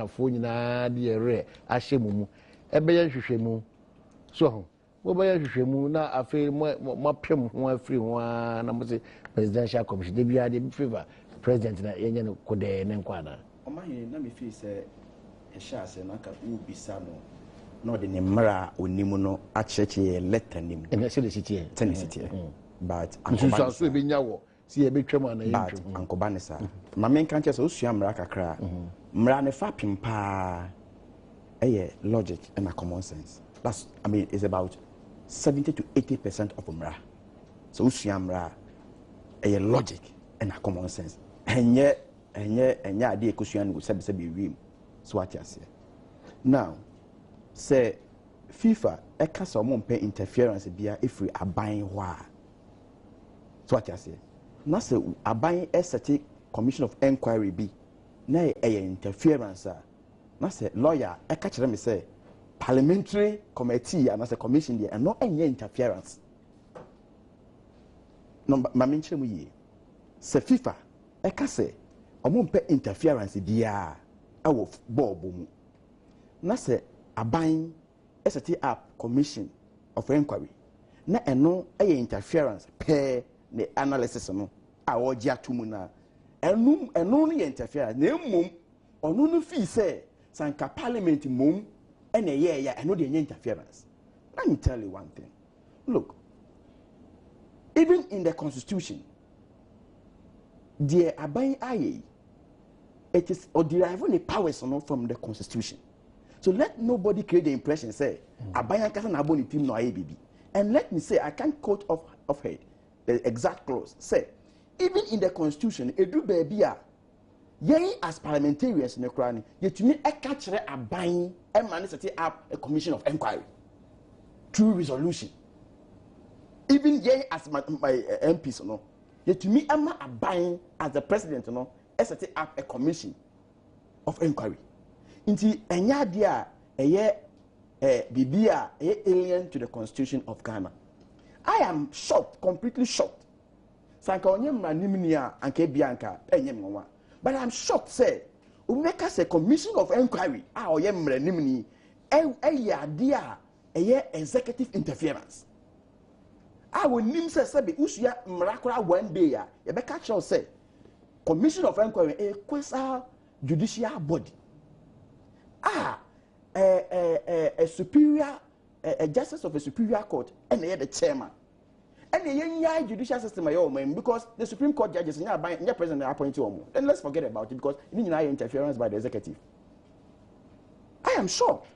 for the rare Ashemu, Ebeyan Shemu. So, na afi mo pem ho afiri ho na mo se presidential commission de bia de favor president na yenye no kode ne nkwana o ma he na me fi se e sha se na ka u bisa no de ne mra onimu no a cheche letter nim e se de sitie but ankoba so e be nyawo si e be twam ana but ankoba ne sa ma men kan che se o sua mra kakra mra ne fa pimpa logic and common sense. It's about 70 to 80% of umrah. So usiyamra logic and common sense. And yet idea kusiyan go sabi wim. So what you say. Now, say FIFA kasa mo mpe interference bia if we aban hwa. So what you say. Na say aban certain commission of inquiry be na interference na say lawyer catch them say parliamentary committee and as a commission there and not any interference. No ma mention mu ye say FIFA say omo mpe interference bia awo board mu na say aban set up commission of inquiry na eno interference per the analysis no awo gia tumu na eno no interference na emom ono no fi say sanka parliament mom and and no the interference. Let me tell you one thing. Look, even in the constitution, the abide aye, it is or deriving the powers from the constitution. So let nobody create the impression say abide kasa na aboni team no aye baby. And let me say I can't quote off head the exact clause. Say even in the constitution, edu baby as parliamentarians in the crown, yet you need a catcher a buying and man set up a commission of inquiry through resolution. Even as my MPs, yet to me, I'm a buying as the president, set up a commission of inquiry. Into a yadia a year bibia alien to the constitution of Ghana. I am shocked, completely shocked. Sanka onyem na nimnia anke bianca enyem nwa. But I'm shocked, say, we make us a commission of inquiry. Ah, yeah, mrenimni, idea, executive interference. I will name say, Usia Mrakura one day, ya catch us say, commission of inquiry, a quasi judicial body. A superior, a justice of a superior court, and the chairman. And the young judicial system, because the Supreme Court judges are president appointed. Then let's forget about it because you need interference by the executive. I am shocked.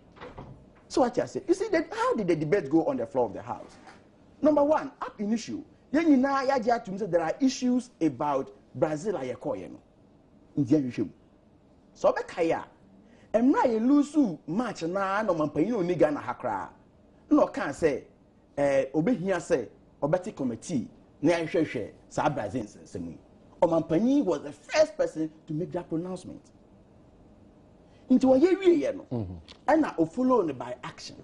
So what I say, you see that how did the debate go on the floor of the House? Number one, up in issue. There are issues about Brazil and Yakoyeno. Indian issue. So Bekaya, and now you lose match na no mampayino niga na hakra. No can say, obe here say. Obeti committee na hwehwe sa Brazil nsemu. Omampani was the first person to make that pronouncement. Into a year no. And now follow by action.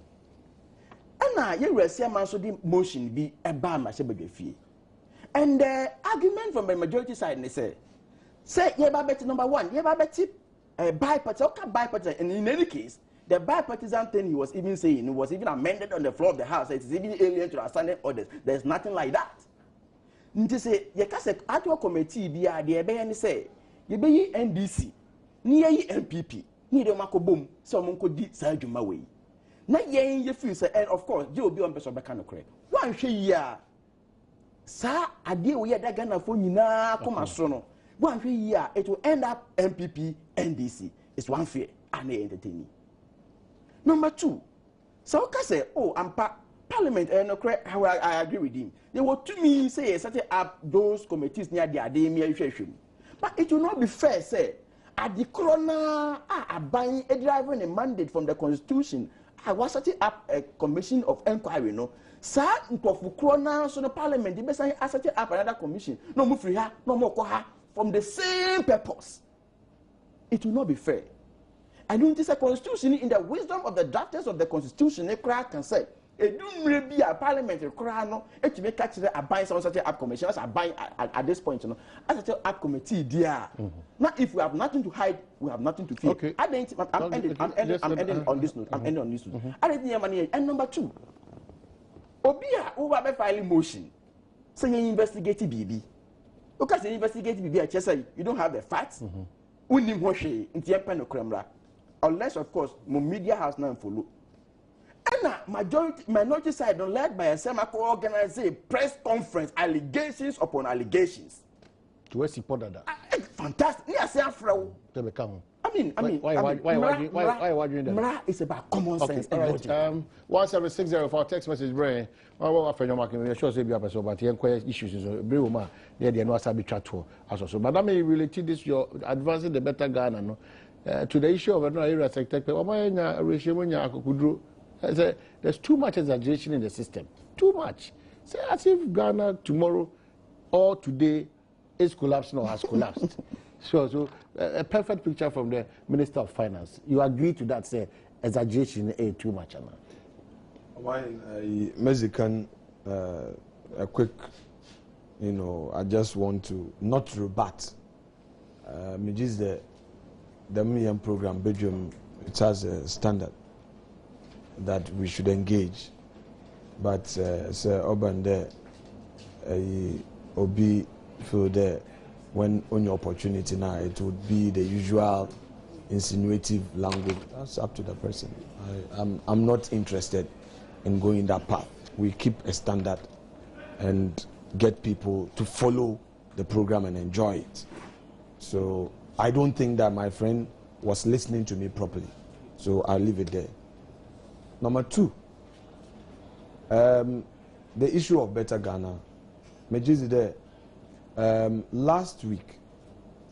And now you will see a man so the motion be a bam as a fee. And the argument from the majority side they say ye babeti number one, ye babeti bipartisan, and in any case the bipartisan thing he was even saying was even amended on the floor of the House. It is even alien to our standing orders. There's nothing like that. Nti say, you can say, at your committee, be and say, you be NDC, near MPP, near the Marco Boom, someone could do Sergio Maway. Not ye in your future, and of course, you will be on person back on the correct. One year, sir, I deal with that Ghana for you now, come as soon. 1 year, it will end up MPP, NDC. It's one fear, and they entertain. Number two, so I say, oh, I'm Parliament, and I agree with him. They were to me say setting up those committees near the Adom. But it will not be fair, say, at the corona, I buying a driver and a mandate from the Constitution. I was setting up a commission of inquiry, no. Sir, for corona, so the Parliament, they best I setting up another commission. No more free her, no more coha, from the same purpose. It will not be fair. I don't think the Constitution, in the wisdom of the drafters of the Constitution, they can say, it don't be a parliamentary crano, it may catch a buying some such a commission as a buying at this point, you know, as a committee, dear. Now, if we have nothing to hide, we have nothing to fear. Okay. I'm ending on this note. I'm ending on this note. I don't think money. And number two, Obia, who have a filing motion, say you investigate BB. Because you investigate BB, I just say you don't have the facts. We need more shade in the pen of Kremla. Unless, of course, my media has now follow. And minority side, led by a Semako organize a press conference, allegations upon allegations. To where support that? Fantastic. Yes, I mean, why are you doing that? It's about common sense. All right. 1760 for text message, brain. Well, for your market, we sure say be a person, but here issues is bring woman. There no sabi chat to as also. But that may relate this your advancing the better Ghana no. To the issue of another area sector, there's too much exaggeration in the system. Too much. Say as if Ghana tomorrow or today is collapsing or has collapsed. So a perfect picture from the Minister of Finance. You agree to that? Say exaggeration is too much. Mexican, a quick, I just want to not rebut. The Million Program, Badwam, it has a standard that we should engage. But Sir Oban there, Obi feel there, when on your opportunity now, it would be the usual insinuative language. That's up to the person. I'm not interested in going that path. We keep a standard and get people to follow the program and enjoy it. So I don't think that my friend was listening to me properly. So I'll leave it there. Number two, the issue of Better Ghana. Last week,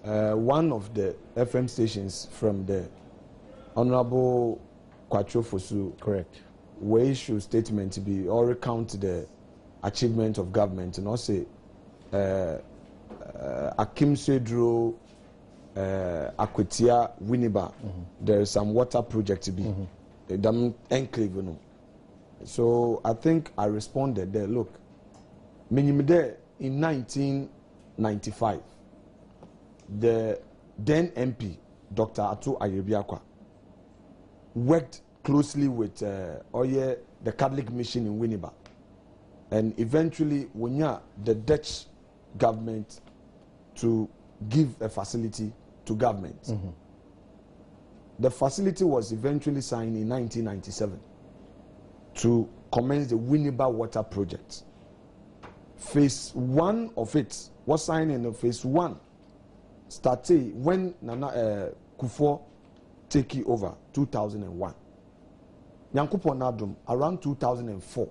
one of the FM stations from the Honorable Kwacho Fosu, correct, were issue statement to be or recount the achievement of government and also Akim Sedro, Akwetia, Winneba. There is some water project to be dam enclave. So I think I responded there. Look, minimum there in 1995, the then MP, Dr. Ato Ayebiakwa, worked closely with the Catholic Mission in Winneba. And eventually, the Dutch government to give a facility to government. Mm-hmm. The facility was eventually signed in 1997 to commence the Winneba Water Project. Phase 1 of it was signed in the phase 1 started when Nana Kufuor take it over 2001. Nyankopon Adom around 2004.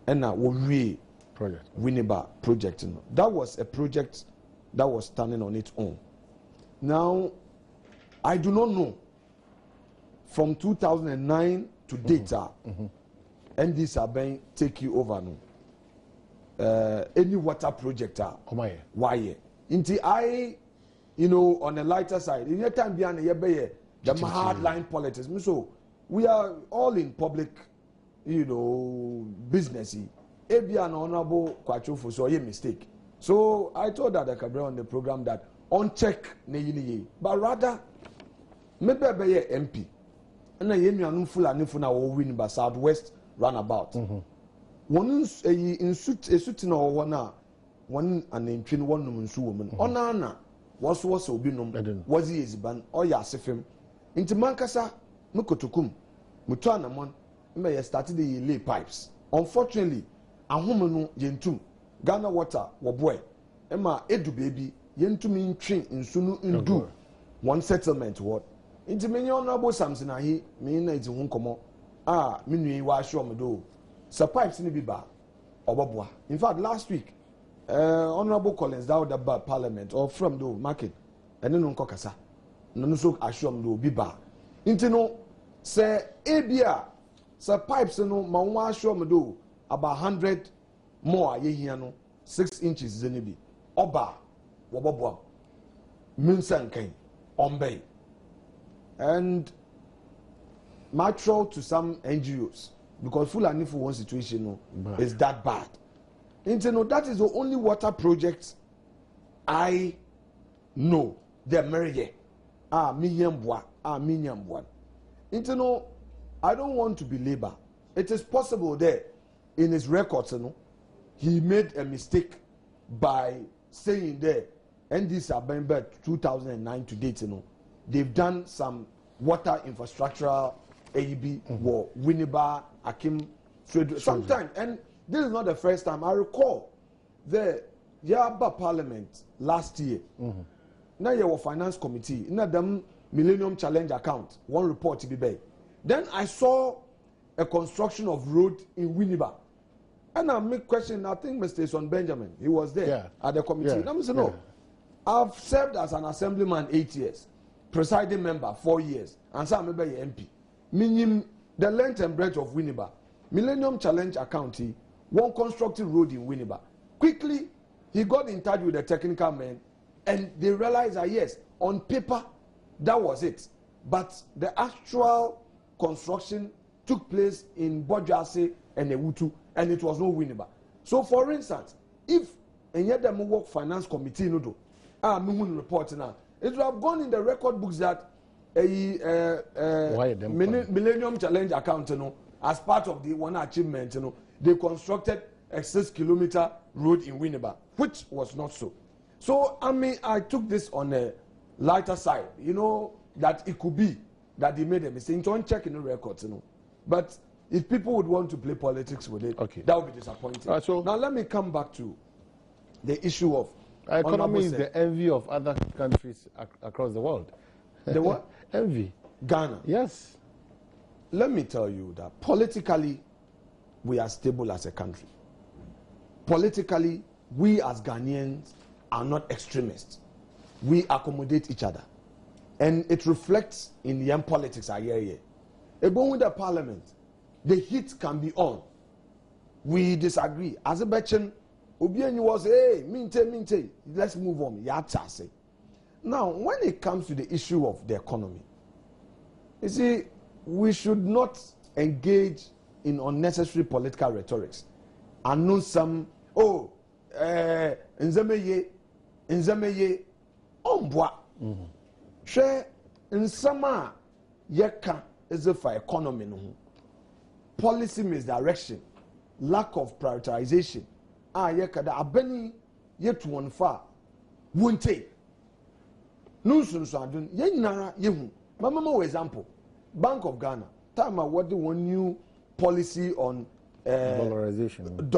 And now we project Winneba project. That was a project that was standing on its own. Now, I do not know from 2009 to data, and these are being taken over now. Any water project why? Into I, on a lighter side, in your time behind the hardline politics. So we are all in public, businessy. It be an honorable kwachofu, so a mistake. So I told that I could on the program that on check but rather maybe be a MP. And I am full and if now win by Southwest runabout. One in suit no one and in twin one woman. Onana was obinum was he is ban or yasifim. Into Mankasa, Mukotukum, Mutana mon, may started the lay pipes. Unfortunately, a woman yentum, Ghana water, boy, Emma edu baby, yentum in train in sunu in do one settlement what. Into many honorable Samson, I mean it's won't come minu wa show me do. Sir pipes in the biba or babwa. In fact, last week, Honorable Collins down the Parliament or from the market, and then on Kokasa. No so assure me do biba. Into no, say Abia, Sir pipes no ma show me do about 100 more ye here no 6 inches zenibi. Oba wababwa. Minsan kain Ombay. And natural to some NGOs because Fulani for one situation is that bad. That is the only water project I know. The Merriye. Million one. I don't want to be labor. It is possible there in his records, he made a mistake by saying there, and this are been back 2009 to date, they've done some water infrastructural AEB or Winneba, Akim, sometimes, and this is not the first time. I recall the Yaba Parliament last year. Now you have finance committee, now them Millennium Challenge account, one report to be made. Then I saw a construction of road in Winneba. And I make question, I think Mr. Son Benjamin, he was there at the committee. And I said, no, I've served as an assemblyman 8 years. Presiding member 4 years, and some member MP. Meaning the length and breadth of Winneba. Millennium Challenge County, one constructed road in Winneba. Quickly, he got in touch with the technical men, and they realized that yes, on paper, that was it. But the actual construction took place in Bojase and Ewutu, and it was no Winneba. So, for instance, if and yet the work finance committee no do, report now. It would have gone in the record books that Millennium Challenge account, as part of the one achievement, they constructed a 6-kilometer road in Winneba, which was not so. So, I took this on a lighter side, that it could be that they made a mistake. Don't check in the records, But if people would want to play politics with it, that would be disappointing. So now let me come back to the issue of our economy is the envy of other countries across the world. The what? Envy. Ghana. Yes. Let me tell you that politically, we are stable as a country. Politically, we as Ghanaians are not extremists. We accommodate each other. And it reflects in the politics I hear here. Even with the parliament, the heat can be on. We disagree. As a Bechin, Obiani was, hey, minte, let's move on. Yatase. Now, when it comes to the issue of the economy, you see, we should not engage in unnecessary political rhetorics. And know some, nzemeye, ombwa. Share in summer yeka is for economy no. Policy misdirection, lack of prioritization. Yeka da abeni yet one far won't take. No soon so adun yen nara yehu. Mama example. Bank of Ghana. Time what the one new policy on dollarization.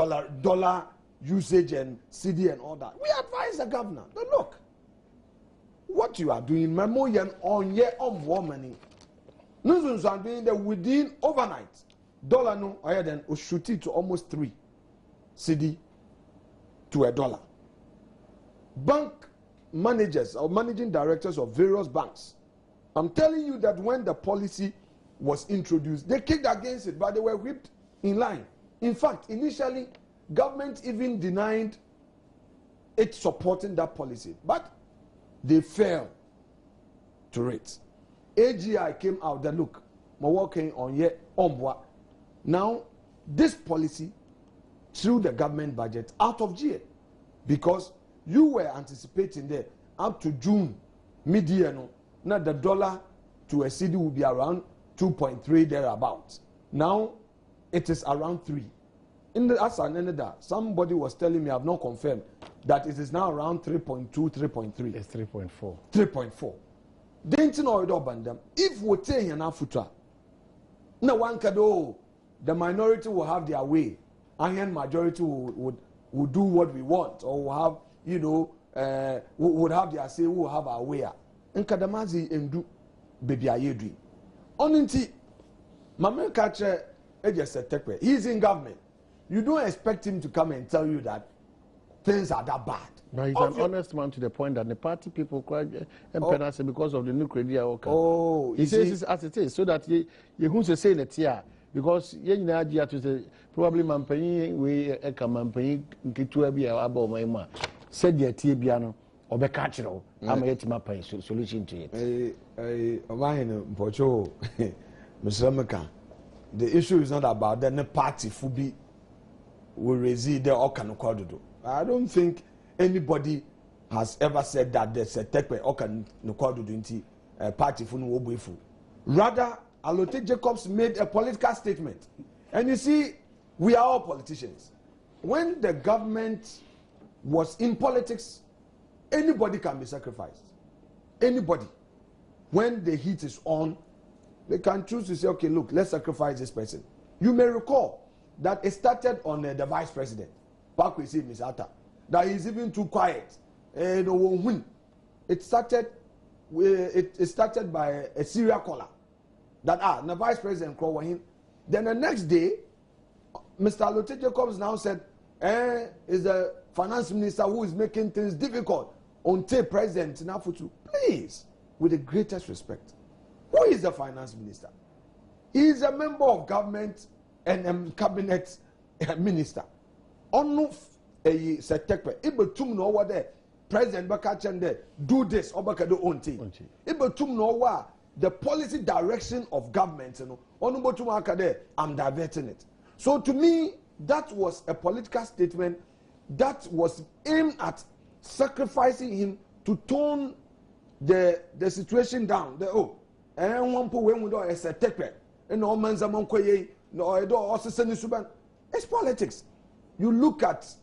Dollar usage and CD and all that. We advise the governor that look, what you are doing, memo yen on year on more money. No so doing that within overnight. Dollar no higher than shoot it to almost 3 CD to $1. Bank managers or managing directors of various banks, I'm telling you that when the policy was introduced, they kicked against it, but they were whipped in line. In fact, initially, government even denied it supporting that policy, but they failed to it. AGI came out that look, my working on yet omwa. Now, this policy through the government budget out of GA, because you were anticipating there up to June, mid-year, no, now the dollar to a CD will be around 2.3 thereabouts. Now it is around 3. In the as an end that somebody was telling me, I've not confirmed, that it is now around 3.2, 3.3. It's 3.4. 3.4. Didn't know it up and them. If we take an afutra, no one can do. The minority will have their way, and majority would do what we want, or will have, you know, would have their say, will have our way. And Kadamazi and do baby ayedri. Only Mama Kache Ejesetekwe, he's in government. You don't expect him to come and tell you that things are that bad. No, he's an honest man to the point that the party people cried and because of the new credit. Oh, he says it as it is, so that you who say that here. Because you know, to say probably Mampany, we a Mampany, Kituabi, Aboma, said the Tibiano, or Becatro. I'm a my pain solution to it. Pocho, Mr. Maka, the issue is not about the party Fubi will reside there or can do. I don't think anybody has ever said that there's a tekwe or can do party Funu. Rather, Alote Jacobs made a political statement. And you see, we are all politicians. When the government was in politics, anybody can be sacrificed. Anybody. When the heat is on, they can choose to say, okay, look, let's sacrifice this person. You may recall that it started on the vice president, back with Ms. Atta, that he's even too quiet. It started by a serial caller. That the vice president called him. Then the next day, Mr. Alote Jacobs now said, is the finance minister who is making things difficult on tape president Nafutu. Please, with the greatest respect, who is the finance minister? He is a member of government and cabinet minister. Onu setekwe. Ibetum no wa there. President Bakachende do this or Bakado onti. Ibetum no wa. The policy direction of government, I'm diverting it. So to me, that was a political statement that was aimed at sacrificing him to tone the situation down. It's politics. You look at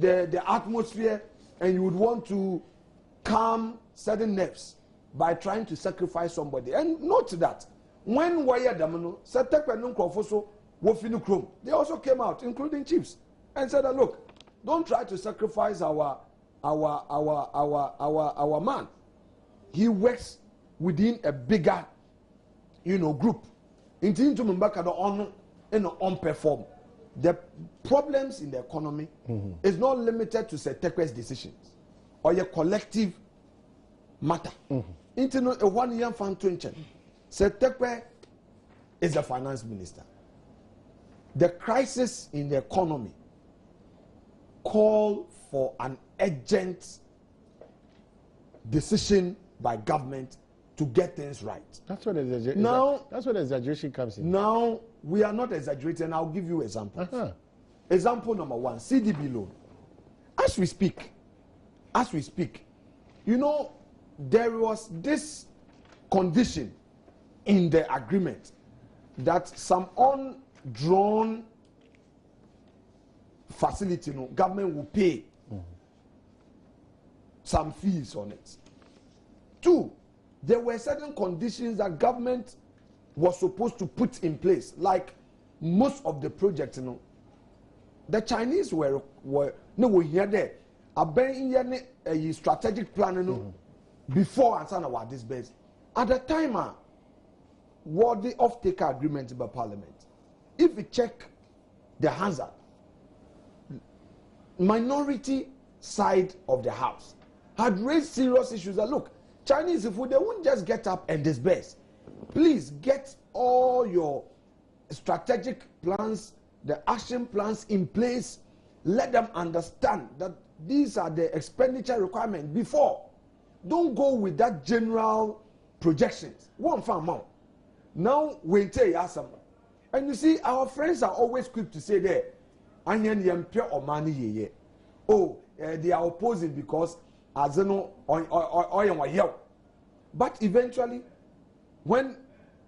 the atmosphere and you would want to calm certain nerves by trying to sacrifice somebody. And note that when Waya Damano, they also came out, including chiefs, and said that look, don't try to sacrifice our man. He works within a bigger, group. Into Mbaka on perform. The problems in the economy is not limited to Setekwe's decisions or your collective matter. Into a 1 year fan twenty. Setekwe is the finance minister. The crisis in the economy call for an urgent decision by government to get things right. That's what that's where the exaggeration comes in. Now we are not exaggerating. I'll give you examples. Example number 1: CDB loan. As we speak, there was this condition in the agreement that some undrawn facility, government will pay some fees on it. 2, there were certain conditions that government was supposed to put in place, like most of the projects, the Chinese were here there. A strategic plan, before and son of this base. At the time, what the off-taker agreement by Parliament. If we check the hazard, minority side of the house had raised serious issues that look, Chinese, if they won't just get up and disperse, please get all your strategic plans, the action plans in place. Let them understand that these are the expenditure requirements before. Don't go with that general projections. One farm amount. Now we tell you some. And you see, our friends are always quick to say there, or money. Oh, they are opposing because as you know, but eventually, when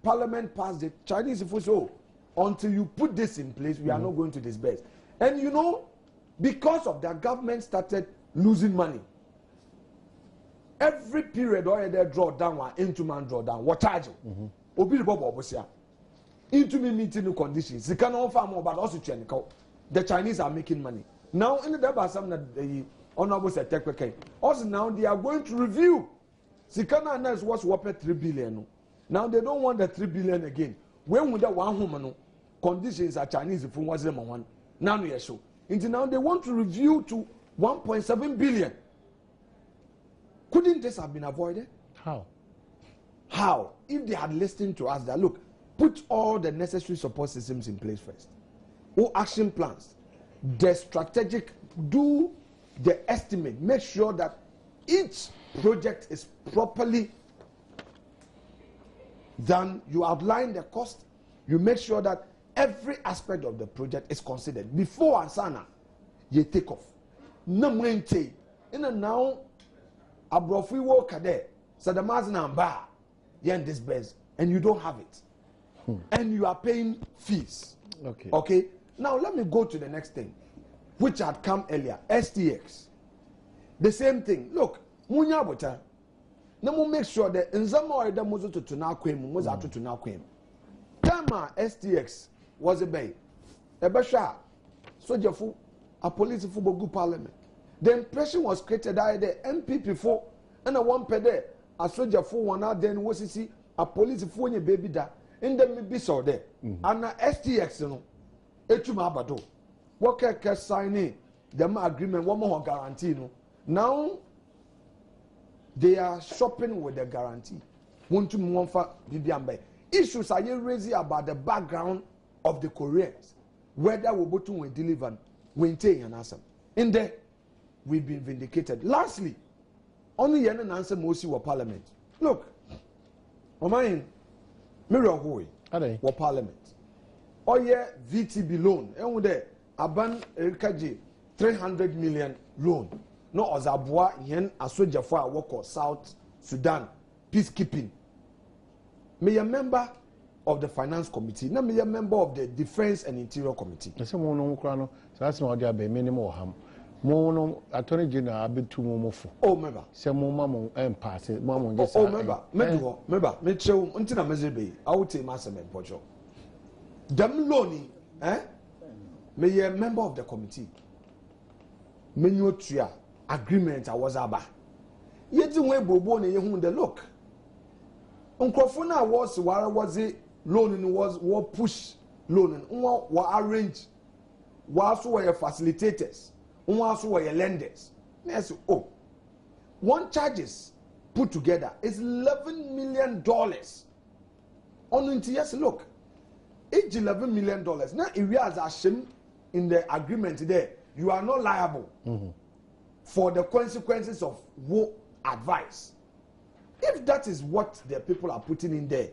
Parliament passed it, Chinese if we say, oh, until you put this in place, we are not going to disperse. And you know, because of that, government started losing money. Every period or they draw down, into man draw down, what charge? Obi Bobo Bosia. Into me meeting conditions. They cannot farm more, but also the Chinese are making money. Now in the Dabasam that the honorable secretary, also now they are going to review. Sikana announced what's worth 3 billion. Now they don't want the 3 billion again. When would that one woman conditions are Chinese if was them one? Now we are show. Until now they want to review to 1.7 billion. Couldn't this have been avoided? How? How? If they had listened to us, that look, put all the necessary support systems in place first. All action plans, the strategic, do the estimate, make sure that each project is properly done. You outline the cost, you make sure that every aspect of the project is considered before Ansana you take off. No maintain. In a now abrofi work there, so the mazna bar, yen this best, and you don't have it. And you are paying fees. Okay. Okay. Now let me go to the next thing, which had come earlier. STX. The same thing. Look, munya bota. Now make sure that in some way the muzo to na kwem, muzo to na kwem. Tama STX was a bay. A basha, soldier fu, a police fu bogu parliament. The impression was created that the MPP for and a one per day, a soldier fu one out then was see a police fu any baby da. In the maybe so there. And a STX no. Etuma abado. What can signing the agreement one more guarantee no. Now they are shopping with the guarantee. Want to move for Bibiambe. Issues are you raising about the background of the Koreans, whether we both will deliver, maintain and answer. In there, we've been vindicated. Lastly, only yen and answer mostly wa parliament. Look, Omain, mirror hoy, wa parliament. Oh yeah, VTB loan. And with there, aban elkaji 300 million loan. No ozabwa yen asoja for a work South Sudan peacekeeping. Me a member of the finance committee. Na me a member of the defense and interior committee. I say mo no krano. So that's my idea be minimum ham. Mo no attorney general abitu mo fo. Oh member. Say mo mamo pass it. Mo just. Oh member. Member. Me chew untina mezebe. I will take my semen pocho. Dem loni, me a member of the committee. Me no tria agreement I was aba. Yeti we bobo ne yehu the look. Uncrofona was it loan was what push loan what arrange was were facilitators was were lenders. Yes, oh, one charges put together is $11 million. On into yes, look, it's $11 million. Now, if we are ashamed in the agreement there, you are not liable for the consequences of what advice. If that is what the people are putting in there,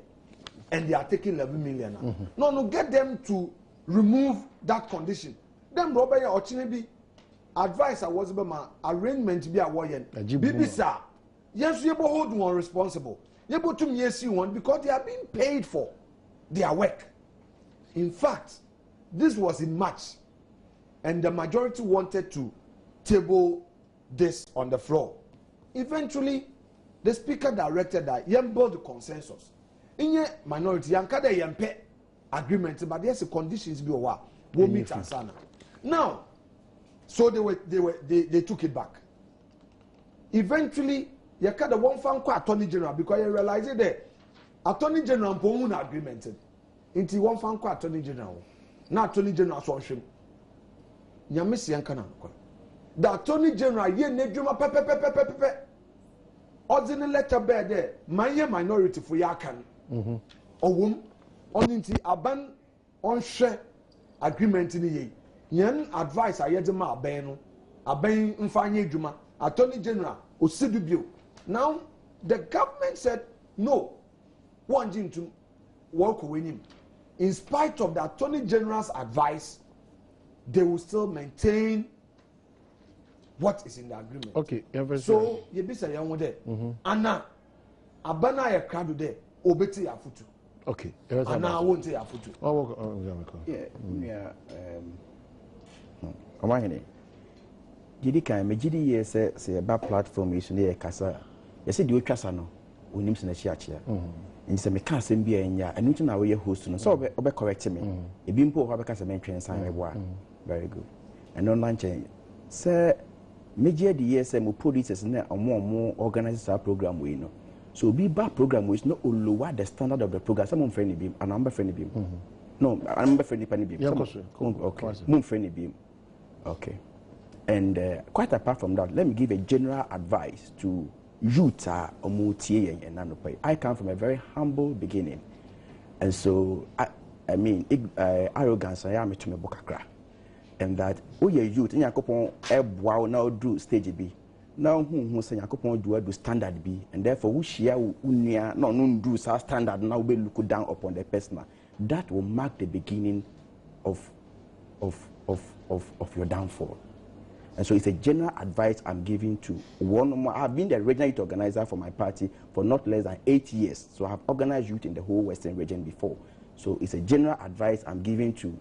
and they are taking 11 million, no, get them to remove that condition. Then, Robert or Chinebi, advice I was about my arrangement to be a warrior. BBC, yes, you hold one responsible. You able to yes one because they are being paid for their work. In fact, this was in March, and the majority wanted to table this on the floor. Eventually, the speaker directed that you build the consensus. In your minority, you can't pay agreement, but there's a conditions be a will meet and sana. Now, so they took it back. Eventually, you can't the one fan called Attorney General because you realize that Attorney General won't agreement. Into one fan called Attorney General. Now Attorney General so you miss Yankana. The Attorney General ye nedjuma pepe. Ordinary letter bed there. My minority for yakan. Owum on into aban on share agreement in the yan advice ayedema abeno aben mfanye djuma Attorney General osibibio. Now the government said no. One jin to work with him. In spite of the Attorney General's advice, they will still maintain what is in the agreement. Okay. So you be say young there. Anna abana ya crowd there. Obeti afutu. Okay. Anna won't say afutu. Yeah. Omahene. Gidi kan me gidi ye se ba platform is ne kasa. You say the otwasa no onim se na chi achia. And say me can asem bia enya enu na we host no so obe correct me. Ebi mpo ho be kasa me twen san we very good. And on lanche say media the year say mo producers na omo organize our program we no. So be back program we is not lower the standard of the program. Some friendly beam and number friendly beam. No, I'm number friendly beam. Okay. Mum friendly beam. Okay. And quite apart from that, let me give a general advice to youth. I come from a very humble beginning, and so I mean arrogance. I am to me bokakra, and that we youth. Nyakopon ebwa now do stage B. Now who say Nyakopon do standard B, and therefore we share unia no do standard. Now we look down upon the person. That will mark the beginning of your downfall. And so it's a general advice I'm giving to one more. I've been the regional youth organizer for my party for not less than 8 years. So I've organized youth in the whole Western region before. So it's a general advice I'm giving to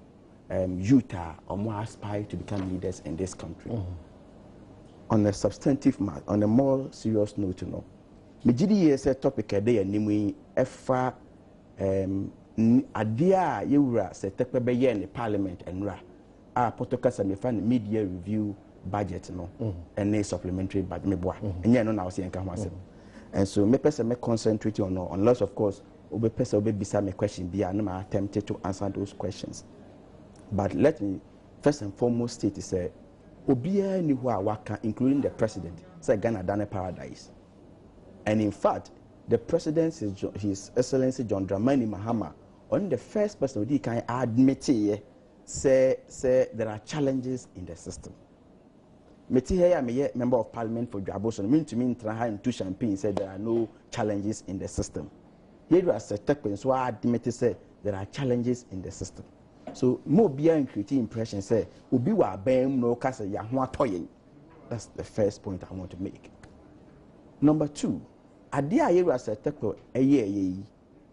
youth or more aspire to become leaders in this country. On a substantive matter, on a more serious note, you know, me GDS topic a day and nimwe efa adia yewura se tekpe be ye in parliament and ra potokasa me fan media review budget no and a supplementary budget me boa and no now see enka ho asem. And so me person me concentrate on unless of course obe person obe bisa me question bia na ma attempt to answer those questions. But let me first and foremost state say obia ni ho a waka including the president say Ghana done paradise. And in fact the president is His Excellency John Dramani Mahama on the first person who can admit say there are challenges in the system. Meti here I'm a member of parliament for Jaboson. Mean to me into champagne said there are no challenges in the system. Here was a tech so I admit say there are challenges in the system. So more beyond creating impression say ubi wa bem no kasa ya ho atoyen. That's the first point I want to make. Number two, adia here was a tech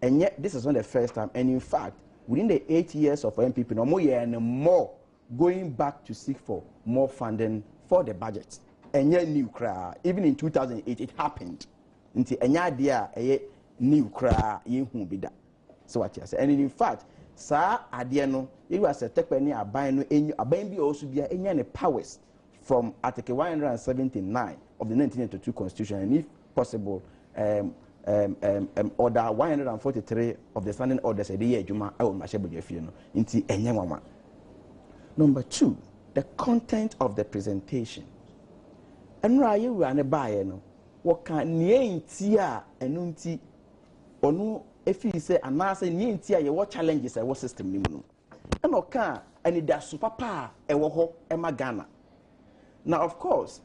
and yet this is not the first time, and in fact within the 8 years of MPP no more year and more going back to seek for more funding for the budget. And yet new cry. Even in 2008 it happened. Until any idea a new cry you be that. So what you say. And in fact, sir idea no it was a tech penny a buying be also be any powers from Article 179 of the 1982 Constitution, and if possible order 143 of the standing orders a day juma I will into any. Number two, the content of the presentation. And right you run a buyer no what can tia enunti onu if you say and I say tia what challenges I was system nimu. And okay and it does super pa e wo ho e magana. Now of course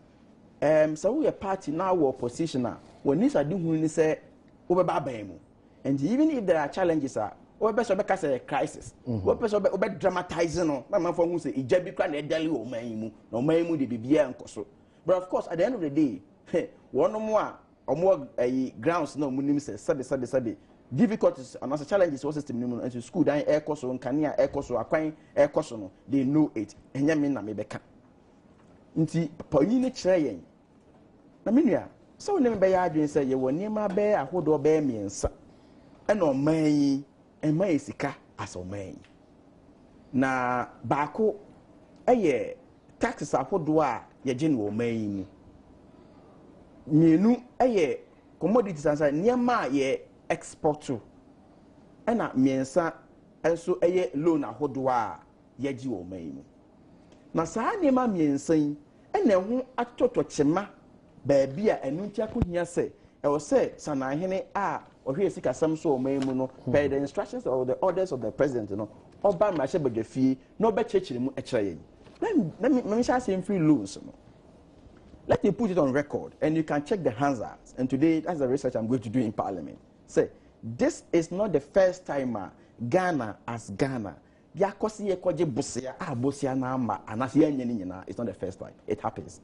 so we a party now we opposition when this are doing say and even if there are challenges we best because a crisis we best obe dramatizing no my man for who say ijabi kra na edali o man mu de bibia nkoso. But of course at the end of the day one more more grounds no munim say sabe difficulties and as challenges was system no into school dan air course on kania air course akwan air course no they know it enya me na me beka nti panyin ne kire yen na menua so ne me be ya adwen say ye woni ma be ahodo be miensa e no man ema esika as oman na baako eye taxes ahodo a ye gye no oman mu mienu eye commodities ansa niema ye export to ena miensa enso eye loan ahodo a ye gye oman mu na saa niema miensa yi ena ho atoto chema baabi a enu ntia ko hia se e wo se sanahene a ohwe sika sam so oman mu no per the instructions or the orders of the president no oba ma hye badwafie no be chechire mu e kire yen let me share some free loans no. Let me put it on record, and you can check the Hansards. And today, that's the research I'm going to do in Parliament. Say, this is not the first time Ghana as Ghana. It's not the first time. It happens.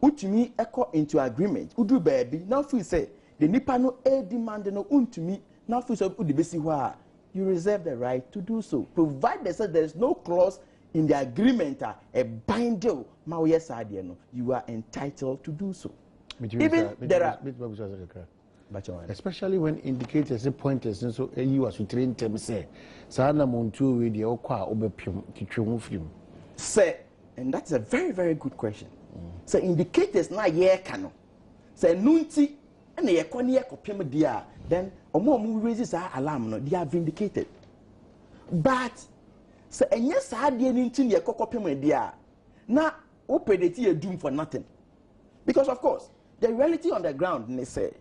Utumi echo into agreement. Udu baby. Now we say the Nipano demand no untumi. Now we say udibesi you reserve the right to do so, provided that there is no clause in the agreement a binder you are entitled to do so. Even there are especially when indicators say pointers and so you as we train them say sana muntu we the okwa obepim kitwemu film say, and that's a very, very good question. So indicators na ye kano say nunti and ye kwani ye kopim dia then omo raises our alarm no they are vindicated, but so enye saadie ni ntin ye kokopem dia na o predate ye doom for nothing, because of course the reality on the ground they say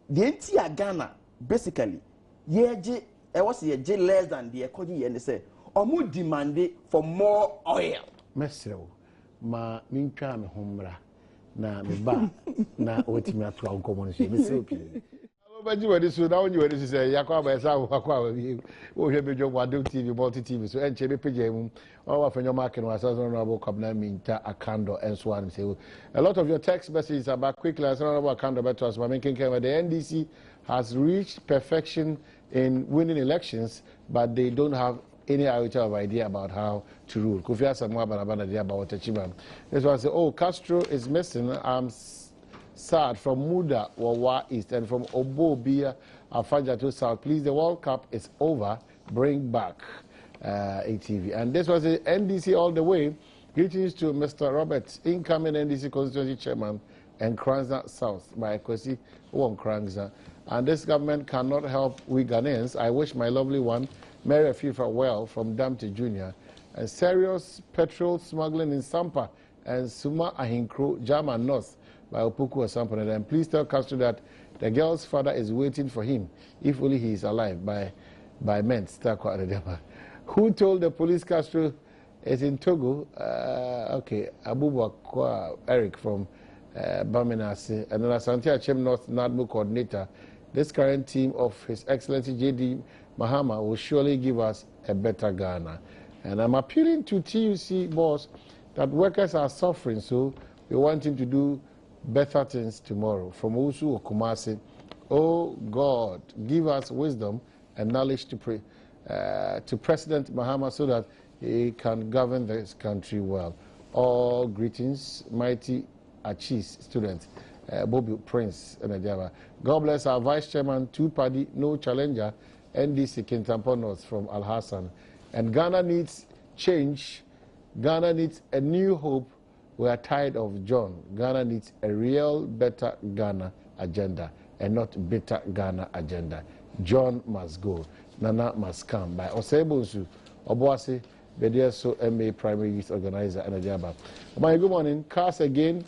the entire Ghana basically ye was ye less than the ekoji ye say omu demand for more oil mesrew ma mintwa me homra na me ba na otimi ato ankomo no se mesrew pii but you were this now you were this say yakwa ba esa akwa we hwe bejo Adom TV multi TV so enche be page mu o wa fenyo market no asa no abo kabna minta akando and so on say a lot of your text messages about quickly as no abo akando beto as ma menken the NDC has reached perfection in winning elections, but they don't have any iota of idea about how to rule. Kofi Asamoah Banabana idea about Chimam. This one say, oh, Castro is missing. I'm sad from Muda Wawa East and from Obobia Afanja to South. Please, the World Cup is over. Bring back ATV. And this was the NDC all the way. Greetings to Mr. Roberts, incoming NDC constituency chairman and Kranza South by Kwesi Kranza. And this government cannot help we Ghanaians. I wish my lovely one, Mary FIFA, well from Damte Jr. And serious petrol smuggling in Sampa and Suma Ahinkro, Jama North by Opoku Asampane. And please tell Castro that the girl's father is waiting for him, if only he is alive, by Ments. Who told the police Castro is in Togo? Okay, Abubakar Eric from Baminasi. And then Asante Achem North NADMO coordinator. This current team of His Excellency J.D. Mahama will surely give us a better Ghana. And I'm appealing to TUC boss that workers are suffering, so we want him to do better things tomorrow. From Usu Okumasi, oh God, give us wisdom and knowledge to President Mahama so that he can govern this country well. All greetings, mighty Achis students. Bobby Prince and Ajaba. God bless our Vice Chairman, two-party, no challenger, NDC Kintampo North from Al Hassan. And Ghana needs change. Ghana needs a new hope. We are tired of John. Ghana needs a real better Ghana agenda and not bitter Ghana agenda. John must go. Nana must come. By Osebonsu, Oboase, Bedieso MA Primary Youth Organizer and Ajaba. Good morning. Cast again.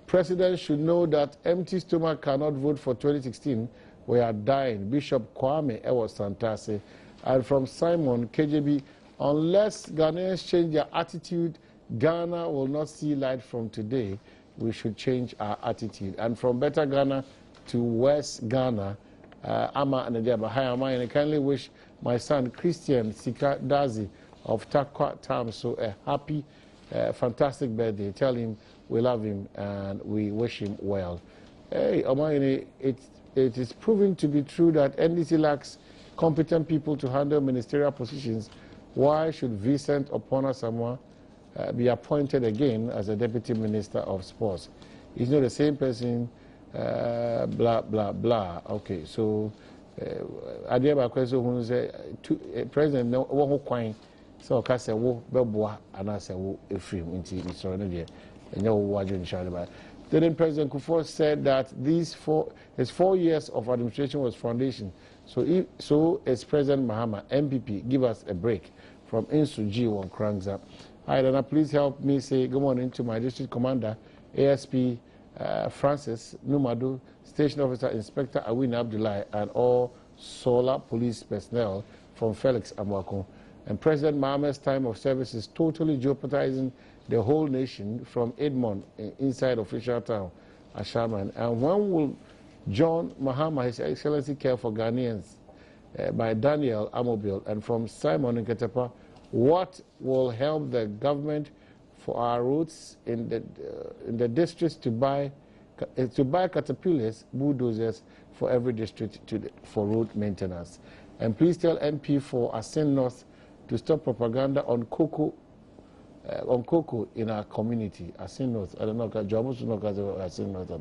President should know that empty stomach cannot vote for 2016. We are dying. Bishop Kwame Ewa Santase. And from Simon KJB, unless Ghanaians change their attitude, Ghana will not see light from today. We should change our attitude. And from Better Ghana to West Ghana, Ama and Adiaba. Hi, Ama, and I kindly wish my son Christian Sika Dazi of Takwa Tamso a happy, fantastic birthday. Tell him we love him and we wish him well. hey, Omayini, it is proving to be true that NDC lacks competent people to handle ministerial positions. Why should Vincent Opona Samoa be appointed again as a Deputy Minister of Sports? He's not the same person, blah, blah, blah. Okay, so Adiaba Kweso, who say, President, no, one quine, so Cassa, wo, Belboa, and I say, wo, a film, into Israel, and no water in Shadaba. Then President Kufuor said that his 4 years of administration was foundation. So as President Mahama, MPP, give us a break from Insu G1 cranks up. All right, Dana, please help me say good morning to my district commander, ASP Francis Numadu, Station Officer Inspector Awina Abdullahi, and all Solar Police personnel from Felix Amwako. And President Mahama's time of service is totally jeopardizing the whole nation from Edmond inside official town, Ashaman. And when will John Mahama, His Excellency, care for Ghanaians? By Daniel Amobil. And from Simon in Ketepa, what will help the government for our roads in the districts to buy caterpillars, bulldozers for every district for road maintenance? And please tell MP for Asin North to stop propaganda on cocoa in our community. Asin North, I don't know, Jobos no Asin North.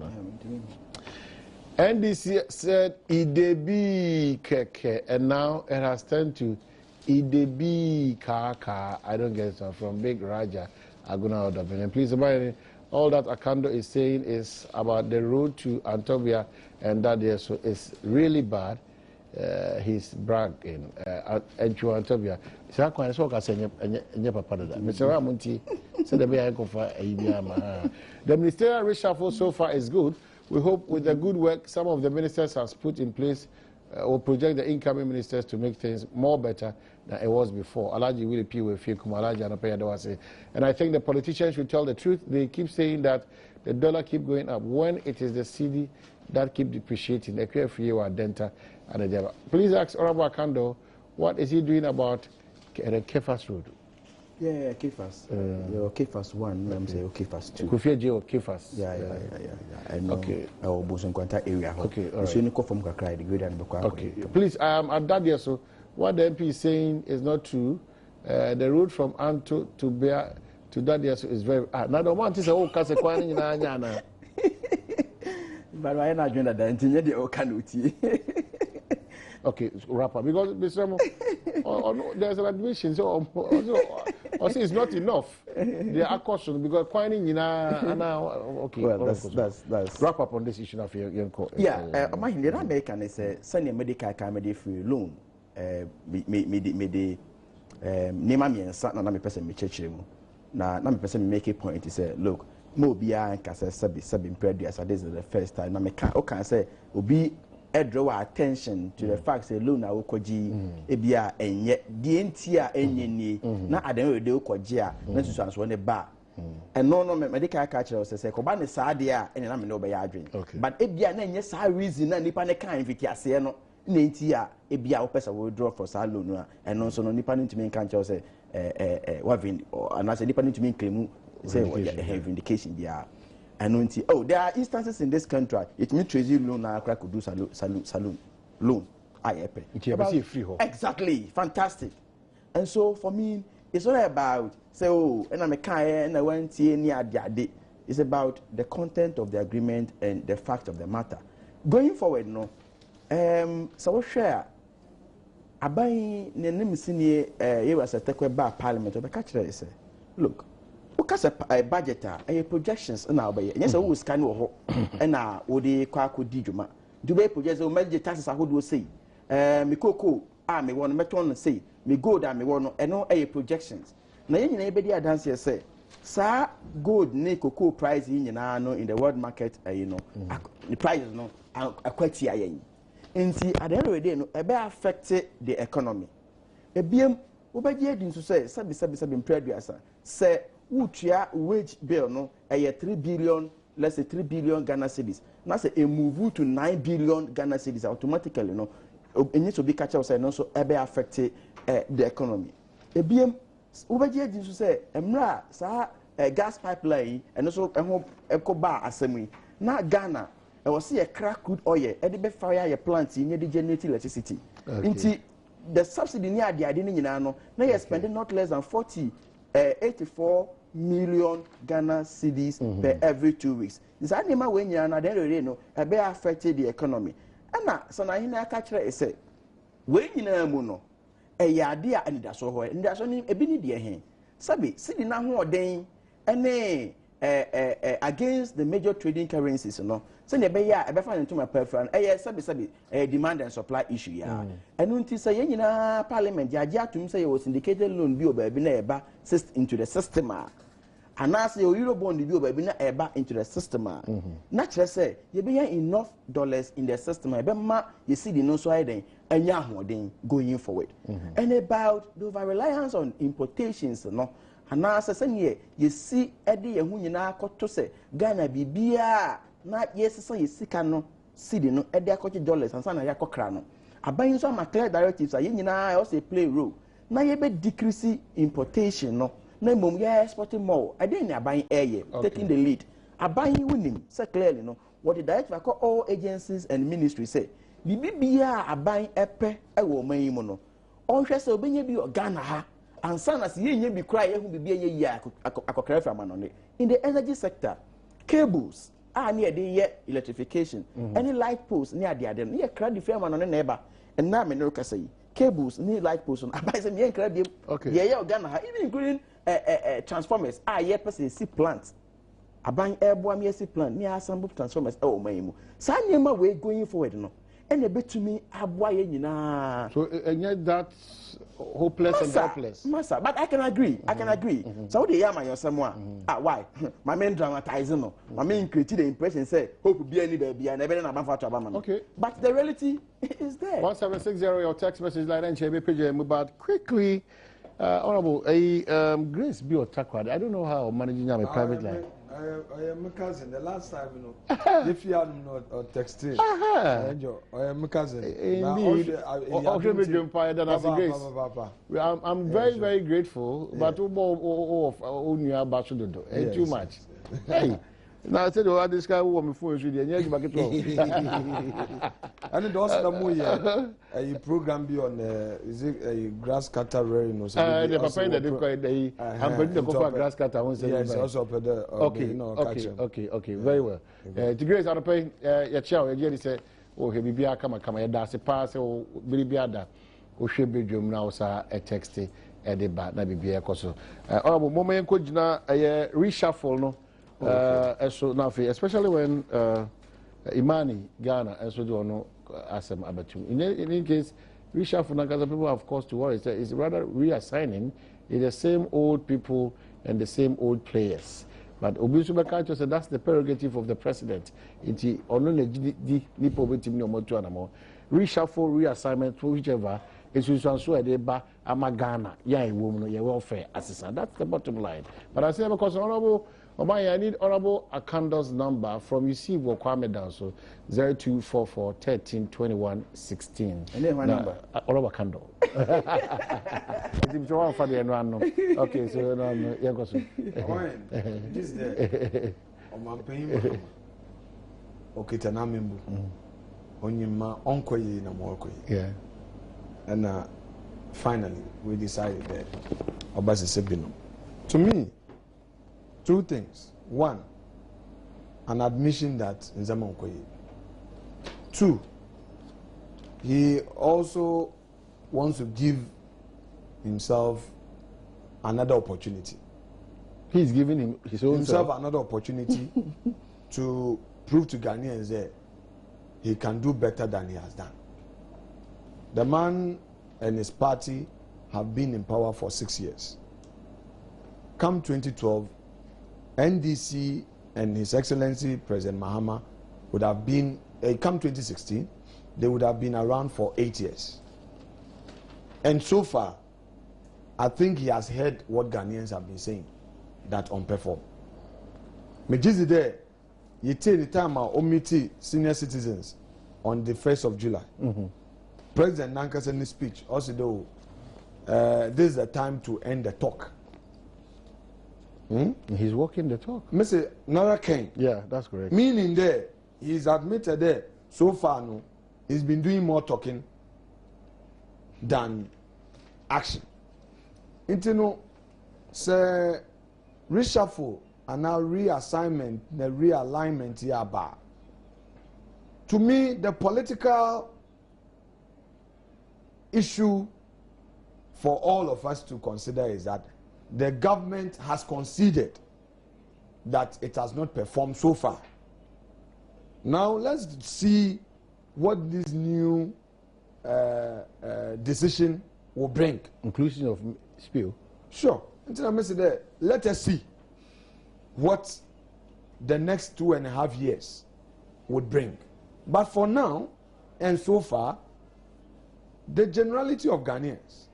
NDC said Idebi Keke, and now it has turned to Idebi Kaka. I don't get it from Big Raja Aguna Odobin. And please, all that Akando is saying is about the road to Antobia, and that there so it's really bad. He's bragging and to Antobia. So I can't talk as a papa. Mr. Ramunti said the way I go for a the ministerial reshuffle so far is good. We hope with the good work some of the ministers has put in place will project the incoming ministers to make things more better than it was before. Alaji will appeal with Alaji and I think the politicians should tell the truth. They keep saying that the dollar keep going up when it is the cedi that keep depreciating. Please ask Honorable Akando, what is he doing about the Kefas Road? Yeah, Kefas. Kefas 1, I'm saying Kefas 2. Kufia or Kefas? Yeah. I know. Okay. Our Bosanquanta area. Okay, all right. So you know from Kakrai, the great and okay. Please, at that year, so what the MP is saying is not true. The road from Anto to Bear to that year is very. Now the one is a whole case quite but I not doing that. The Okanuti. Okay, wrap up because there's an admission, so also it's not enough. They are cautioned because quining now. Okay, well, that's wrap up on this issue of your yeah. My Indian American is a senior medical comedy free loan. Me Nema me and Satan, and person me church room. Now, me person make a point to say, look, mo bia and kasa sabi previous. This is the first time. Now me can say obi. Draw our attention to the fact that loan na okoji ebia enye die ntia enye ni na adan we de okoji a na susu anso ne ba and no medical catcher say ko ba ne saade a ene na me no be ya adwen but ebia na enye sa reason na nipa ne kan fiti ase no na ntia ebia wo pesa we draw for sa loan a eno so no nipa ne ntimi kan catcher say wa vin and say nipa ne ntimi claim say vindication bia. Oh, there are instances in this country. It means Tracy loan now could do saloon loan. Exactly, fantastic. And so for me, it's not about say and I'm a kind and I went here near the day. It's about the content of the agreement and the fact of the matter. Going forward, no. So we share. Abai ne senior you was a take back parliament or catch it say, look. Because a budget, a projections in our bay, yes, always can go and now would the quack di juma. Do they project the major taxes I would say? Me cocoa, I may want to meton say, me gold, I may want and no a projections. Now, anybody I dance here say, sir, gold, ne cocoa price in the world market, the prices no, are quite here. And see, at the end of the day, no, a bear affected the economy. A BM, over here, to say, Sabi previous, say, Utia wage bill no 3 billion, let's say 3 billion Ghana cedis. Now say a move to 9 billion Ghana cedis automatically no. It needs to be catch up say no so ebe affect the economy. Ebiem ubeje din so say emra sa gas pipeline and also eho ba asemi. Na Ghana was see a crack crude oil, edible fire your plants in the generate electricity. Into the subsidy near the idea, now you're spending not less than 84 million Ghana cedis per every 2 weeks. This animal when you're not there, a bear affected the economy. And now, so now I catch it, say, when you know, mono, a yadia and that's all, and that's only a bini dear hen. Sabi, sitting now more day, and against the major trading currencies, you know. So the bear, I find into my preference, sabi, demand and supply issue, yeah. And until say, you know, Parliament, Yadia to say was indicated loan bill by Bineba into the system. And I say, Eurobond bill by Bineba into the system. Naturally, say, you be enough dollars in the system, you see the no so and going forward. And about the over reliance on importations, you know. And now, say, you see Eddie and who you now got to say, Ghana be beer. Not yes, so you see, cano, see the no, Eddie $40 and Sana Yakokrano. I buy you some clear directives, I also play role. Now you be decreasing importation, no. No more, yeah, exporting more. I didn't buy air, taking the lead. I buy you winning, say clearly, no. What the director call all agencies and ministries say. The BBA are buying a pay, a woman, mono. On just obey be Ghana, and Sana see you be crying, who be a year, in the energy sector, cables. Near the electrification. Any light posts near the other. Near credit firm on a neighbor. And now I know say cables near light posts. I buy some young credit. Okay. Yeah, Ghana, even including transformers. Yeah, person see plants. I buy airborne yes plant near some transformers. Oh my mo. Sanya way going forward no. And a bit to me abwaye na. So and yet that's hopeless and helpless. Massa, but I can agree. I can agree. So the yama your someone. Why? My main dramatizing no. My main created the impression say hope be any baby and never na for Abama. Okay. But the reality is there. 1760 your text message line and Chebe page about quickly honorable Grace be or Takwad. I don't know how managing a private line. I am my cousin. The last time, you know, if you are not texting, I am my cousin. Indeed, I'm very, very grateful, but too much. Hey. Now I said, "Oh, this guy who me phone should be back at home." And it also a program be on is it a grass cutter rain or something? The papa that they I'm going to go for grass cutter. Yes, also okay, very well. The Grace are paying your child. You say, "Oh, he be a come. That's a pass. Oh, be a da. Oh, she be drum now. Sir, a texty at the back. Na be a coso. Honorable moment, could na reshuffle no." So now, especially when Imani Ghana and so do Asem Abatum. In any case, reshuffle Nagaza people have cause to worry. It's rather reassigning the same old people and the same old players. But Obisubakacho said that's the prerogative of the president. It's only nipo betim no more to anamo. Reshuffle, reassignment, whichever. It's so a Ghana, woman, welfare assistant. That's the bottom line. But I say because honorable. I need Honorable Akando's number from you see Kwame down so 0244 13 21 16. And then my number Honorable Akando. Okay, so no, yeah, go so. This there. On paying okay, Tanamimbu. Onyima onkoyi na mokoyi. Yeah. And finally we decided that Obasi Sebino. To me, two things. One, an admission that Nzama Okoye. Two, he also wants to give himself another opportunity. He's giving him himself another opportunity to prove to Ghanaians that he can do better than he has done. The man and his party have been in power for 6 years. Come 2012, NDC and His Excellency President Mahama would have been, come 2016, they would have been around for 8 years. And so far, I think he has heard what Ghanaians have been saying, that unperform. Mejizi there, you take the time of omiti senior citizens on the 1st of July. President Nanka's speech also though, this is the time to end the talk. He's walking the talk. Mr. Nara Ken. Yeah, that's correct. Meaning there, he's admitted there so far no he's been doing more talking than action. Into no say reshuffle and now reassignment, the realignment here bar. To me, the political issue for all of us to consider is that the government has conceded that it has not performed so far. Now let's see what this new decision will bring. Inclusion of spill. Sure. Let us see what the next 2.5 years would bring. But for now, and so far, the generality of Ghanaians,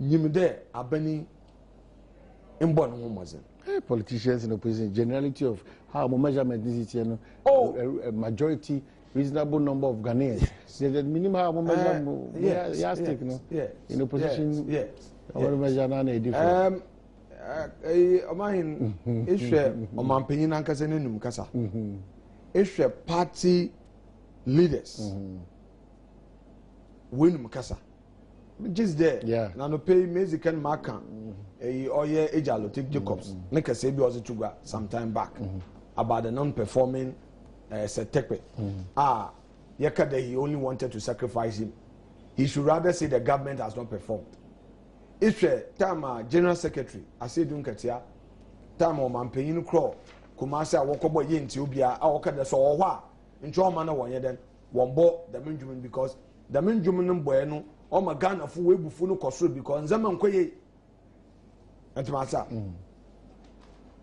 Nimde Abeni Mbon politicians in opposition, generality of how measurement is it, a majority, reasonable number of Ghanaians. The minimum measurement, in opposition, yes. Party leaders win Mukasa. Just there, now no pay Mexican Markan, or yeah, Ejalo take Jacobs, make a say was a some time back about the non-performing Setekwe. Yakade, he only wanted to sacrifice him. He should rather say the government has not performed. If time General Secretary, I say Dunkatia, time on Mampayinu Crow, Kumasa Wakobo Yin Tubia, our Kada so wa, in Chomana one then, one bought the Minjuman because the Minjuman Bueno, or my gun of Webufuno Kosu because Zaman Quay and Massa.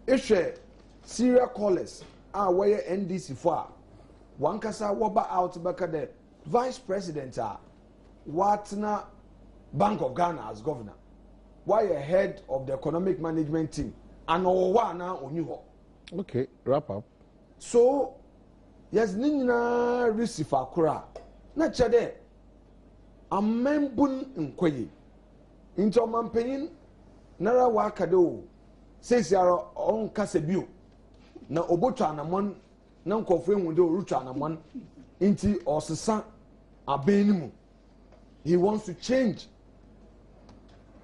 If serial callers are where NDC for one Kasa Waba out back at the Vice President Watna Bank of Ghana as governor. Why a head of the economic management team and now on you. Okay, wrap up. So yes, Nina Risifa Kura. Not Chade. A membun nkwaye. Into Mampain Nara Wakado says yara on Casabio. Na Obocha Namon, non confirm with the Rucha Namon into Osasa Abenimu. He wants to change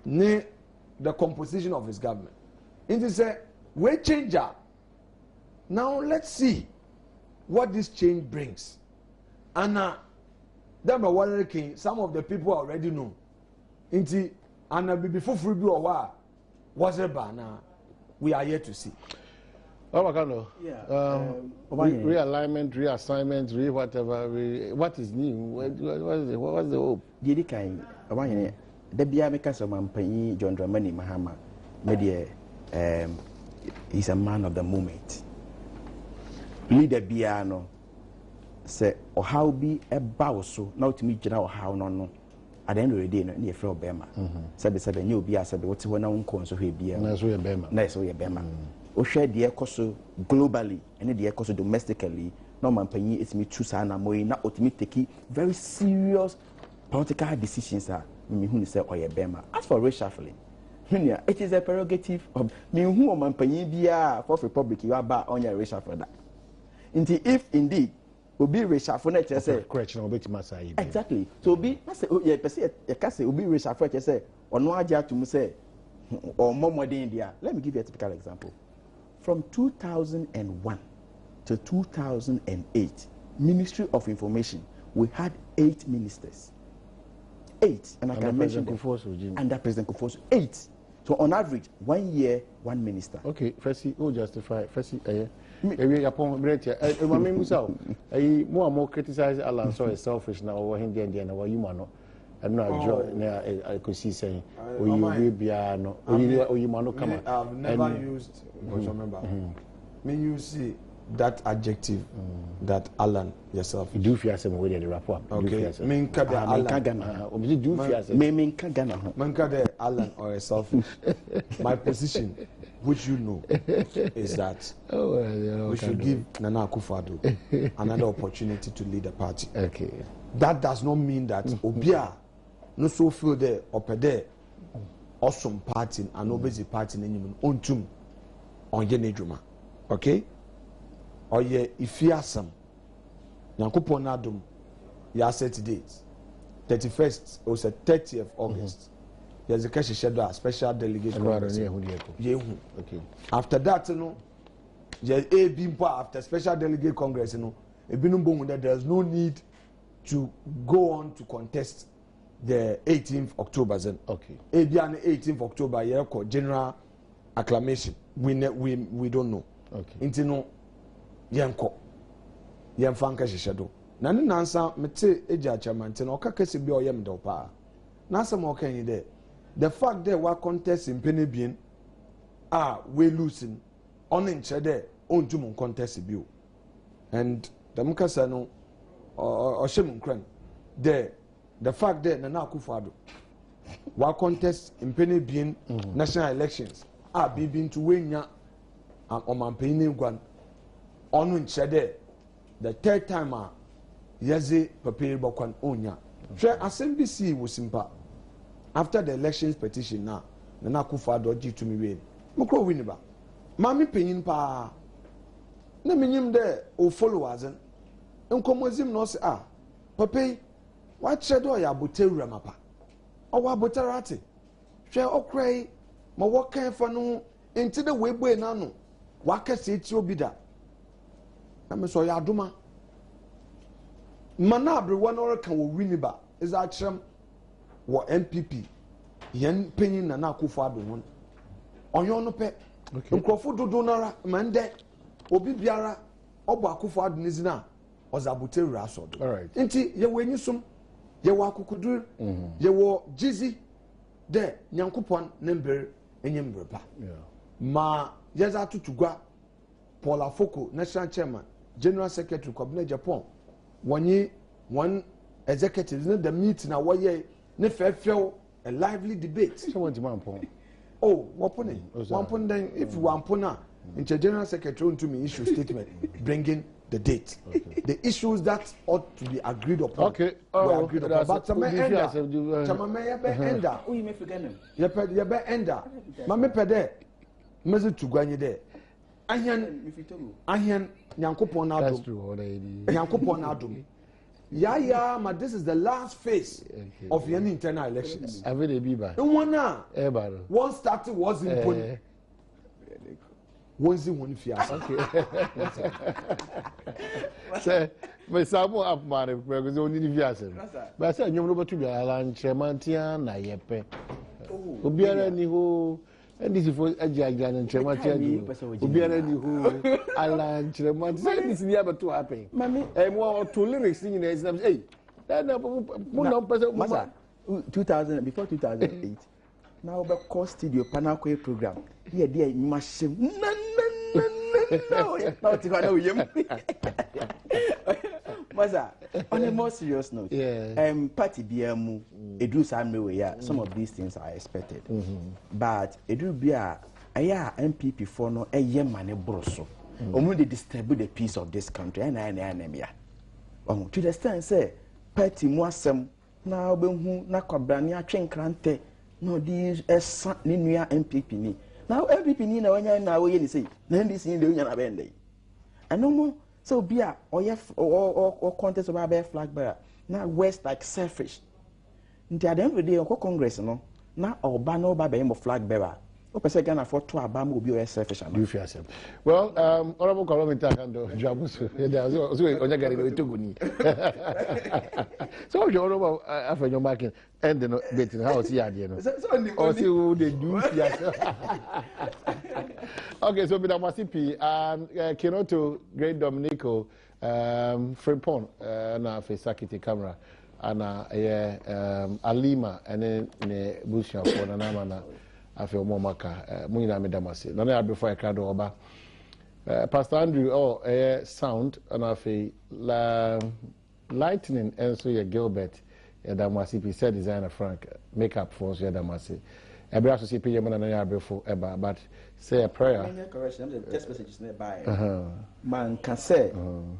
the composition of his government. It is a way changer. Now let's see what this change brings. And some of the people already know. And before free or what was a banner, we are here to see. Realignment, reassignment, whatever. What is new? What's the hope? The Biamika Somampay, John Dramani Mahama, Media, he's a man of the moment. Leader Biano say, or how be a bow so, now to meet General how no. At the end of the day, near Fro Bema. Said the 7 new Bia said, what's one own console here, Bia, nice way Bema, nice way Bema. O share the ecoso globally and the ecoso domestically. No man pay it's me choose and moi na ultimately take very serious political decisions are me who say or Bema. As for reshuffling, it is a prerogative of me who man pay bia for Republic you are back on your reshuffle that. If indeed will be reshuffle net say correction will be to Masai. Exactly. So be I say yeah per se you can say will be reshuffle say or no aja to say or more than India. Let me give you a typical example. From 2001 to 2008, Ministry of Information, we had 8 ministers. 8, and I can mention them. Under President Kufuor, 8. So on average, 1 year, 1 minister. Okay, firstly, who justify? Firstly, more criticize Alan so is selfish now or Hindi and our human. I'm not sure. I could see saying, "Oh, you will be no, you man come." I've never used. Remember, when you see that adjective, that Alan yourself. You do fear some way the wrap up. Okay. Mean kada Alan. Do fear some. Mean kagana. Man kada Alan or selfish. My position, which you know, is that we should give Nana Akufo-Addo another opportunity to lead the party. Okay. That does not mean that Obia no so feel there up there awesome party and no busy party in on tum on Jenny Juma. Okay? ɔyɛ ifi asɛm nyankopɔn n'adom yɛ set date 31st or 30th August yɛdze ka hyehyɛ do a special delegation yehu after that no yɛ ebi mpo after special delegate congress no ebinom bohu that there is no need to go on to contest the 18th October then. Okay. Ebi an 18th October yɛkɔ general acclamation we don't know. Okay. Nti no yɛnkɔ yɛmfa nka hyehyɛ do na ne nansa mete egya chairman no ɔka kɛse bi ɔyɛ mdew paa na asɛm ɔka yi dɛ the fact that wa contest mpene bien we losing ɔne nkyerɛ dɛ ɔntum contest bi o and dɛm kasa no ɔhyɛ mu nkran the fact that Nana Akufo-Addo wa contest mpene bien national elections bibi nto wenya ɔmanpanyin gwan ɔno nkyerɛ dɛ the third time yɛdze papiri bɔkwan onya hwɛ asɛm bi si wɔ simpa after the elections petition na Nana Akufo-Addo ɔgye tumi wei mokoro win ba maame panyin paa na menyim dɛ o followers nkɔmmɔzim na ɔsɛ papai wakyerɛ dɛ ɔyɛ abotawura mapa ɔwɔ abotara ate hwɛ ɔkora yi ma wɔkan fa no nti dɛ wɔebue n'ano wakɛsɛ eti obi da na me sɛ ɔyɛ adoma ma na aberewa no ɔreka wɔ wini ba ɛdze akyerɛm wɔ MPP yɛn panyin Nana Akufo-Addo ho ɔnyɛ ɔno pɛ nkurɔfo dodo nara ma ndɛ obi biara ɔbɔ Akufo-Addo ne dzina ɔdze abotawura asɔ do nti yɛwɔ enyisom yɛwɔ akokodur yɛwɔ jizi dɛ nyankopɔn ne mber enye mber pa ma yɛdze atutu gua Paul Afoko national chairman general secretary Kwabena Japan wɔnye one executive ne the meeting na wɔyɛ ne fɛfɛw a lively debate oh wapone then if you wampona nche general secretary ntumi issue statement bringing the date the issues that ought to be agreed upon we agreed upon but some enda yebe enda ma me pede mezi tugwanye de ahyan nyankopon na adom yeah, but this is the last phase of your internal elections. One started was in Pony. One fias. Say, but some up man because only the fias. But I said, you're not to be a lunch, Tremantia, na yepe. Obiara ni ho. And this is for a giant and Tremantia. Obiara ni ho. A lunch, Tremantia. This is never to happen. Mammy, and more to lyrics singing as hey. That no 2000 before 2008. Now the cost studio Panakwe program. Yeah, dear, you must say no. Not to know you. Maza, on a more serious note, party BMU, Edu Samwe, some of these things are expected. But Edu Bia, MPP for no a Yemane Broso. Only distribute a piece of this country and anemia. To the extent say, party Mwasem, now Benhu, Nakobrania, Chenkrante, no, these Ninia MPP ni. Now MPP ni na wanya na we ni say, na this in the union abende. And no more. So Bia or contest of our flag bearer. Now West like selfish. Until at the end of the day, Congress no. Now Obano Baba flag bearer. Open second for 2 Obama will be selfish. You fear yourself. Well, honorable Parliamentary and Jabus. So you're over after your marking and the betting house here, you know. Or see who they do. Okay, so Madam Wasipi and Kenoto, Great Dominico, Frimpon, na Fesakiti camera, and Alima, and then Busha for Nanamana. After Momaka, Munina Medamasi. None before I can do over. Pastor Andrew, sound, and after lightning, and so your Gilbert, Damasi, said designer Frank, makeup for Yadamasi. I be also see PM and before Eba, but say a prayer. Correction, the text message is nearby. Man can say,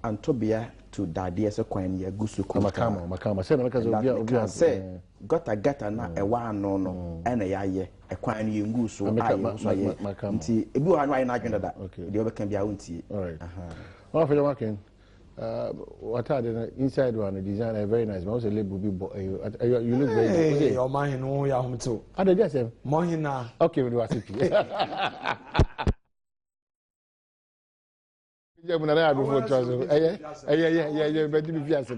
Antobia to Daddy as a coin, ya Gusu Makama, say, gata na ewa no and a yaye a coin you Gusu, Ebu and I na that. The other can be out. One for the working. What are the inside one? The design is very nice. But also label be you look very nice. Hey, your man no ya home too. How did you say? Mohina. Okay, we do a city. Yeah, but I have before trouble. Yeah, but you be fiancé,